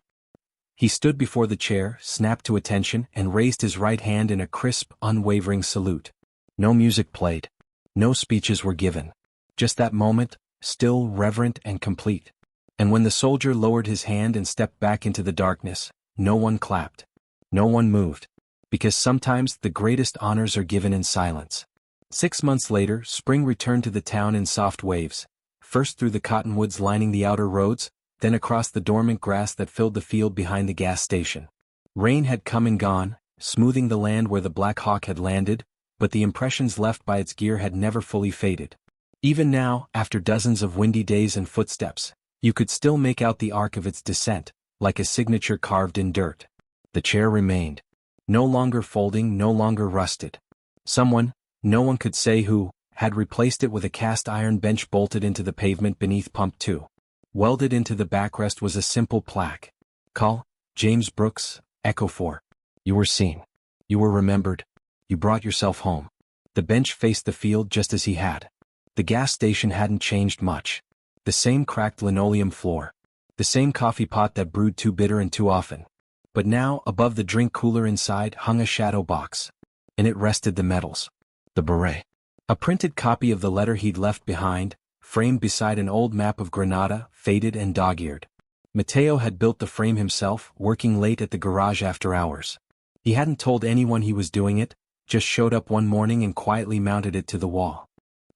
He stood before the chair, snapped to attention, and raised his right hand in a crisp, unwavering salute. No music played. No speeches were given. Just that moment, still, reverent, and complete. And when the soldier lowered his hand and stepped back into the darkness, no one clapped. No one moved. Because sometimes the greatest honors are given in silence. 6 months later, spring returned to the town in soft waves, first through the cottonwoods lining the outer roads, then across the dormant grass that filled the field behind the gas station. Rain had come and gone, smoothing the land where the Black Hawk had landed, but the impressions left by its gear had never fully faded. Even now, after dozens of windy days and footsteps, you could still make out the arc of its descent, like a signature carved in dirt. The chair remained. No longer folding, no longer rusted. Someone, no one could say who, had replaced it with a cast iron bench bolted into the pavement beneath Pump 2. Welded into the backrest was a simple plaque. Call, James Brooks, Echo 4. You were seen. You were remembered. You brought yourself home. The bench faced the field just as he had. The gas station hadn't changed much. The same cracked linoleum floor. The same coffee pot that brewed too bitter and too often. But now, above the drink cooler inside hung a shadow box. In it rested the medals. The beret. A printed copy of the letter he'd left behind, framed beside an old map of Grenada, faded and dog-eared. Mateo had built the frame himself, working late at the garage after hours. He hadn't told anyone he was doing it, just showed up one morning and quietly mounted it to the wall.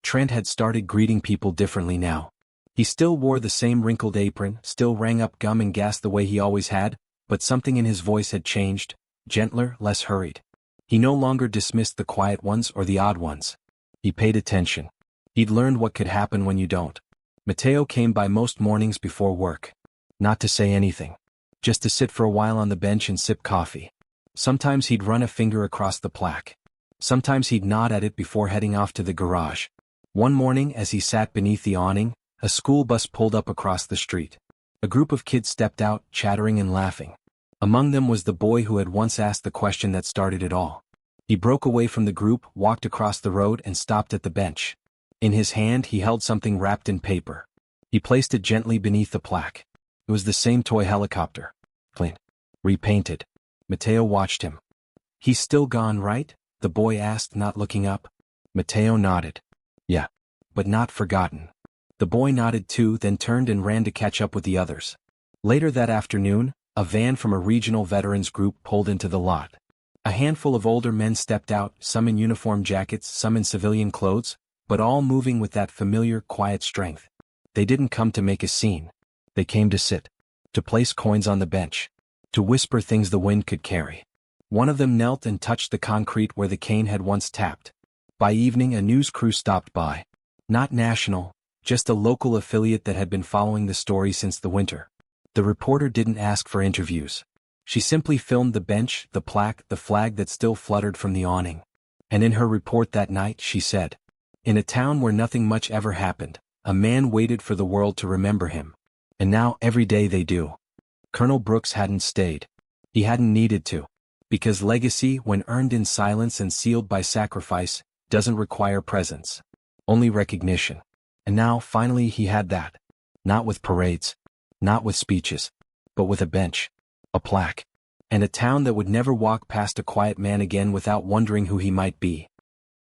Trent had started greeting people differently now. He still wore the same wrinkled apron, still rang up gum and gas the way he always had, but something in his voice had changed, gentler, less hurried. He no longer dismissed the quiet ones or the odd ones. He paid attention. He'd learned what could happen when you don't. Mateo came by most mornings before work. Not to say anything. Just to sit for a while on the bench and sip coffee. Sometimes he'd run a finger across the plaque. Sometimes he'd nod at it before heading off to the garage. One morning as he sat beneath the awning, a school bus pulled up across the street. A group of kids stepped out, chattering and laughing. Among them was the boy who had once asked the question that started it all. He broke away from the group, walked across the road and stopped at the bench. In his hand he held something wrapped in paper. He placed it gently beneath the plaque. It was the same toy helicopter. Clean. Repainted. Mateo watched him. "He's still gone, right?" the boy asked, not looking up. Mateo nodded. "Yeah. But not forgotten." The boy nodded too, then turned and ran to catch up with the others. Later that afternoon, a van from a regional veterans group pulled into the lot. A handful of older men stepped out, some in uniform jackets, some in civilian clothes, but all moving with that familiar, quiet strength. They didn't come to make a scene. They came to sit. To place coins on the bench. To whisper things the wind could carry. One of them knelt and touched the concrete where the cane had once tapped. By evening a news crew stopped by. Not national, just a local affiliate that had been following the story since the winter. The reporter didn't ask for interviews. She simply filmed the bench, the plaque, the flag that still fluttered from the awning. And in her report that night she said, "In a town where nothing much ever happened, a man waited for the world to remember him. And now every day they do." Colonel Brooks hadn't stayed. He hadn't needed to. Because legacy, when earned in silence and sealed by sacrifice, doesn't require presence. Only recognition. And now, finally, he had that. Not with parades. Not with speeches. But with a bench. A plaque. And a town that would never walk past a quiet man again without wondering who he might be.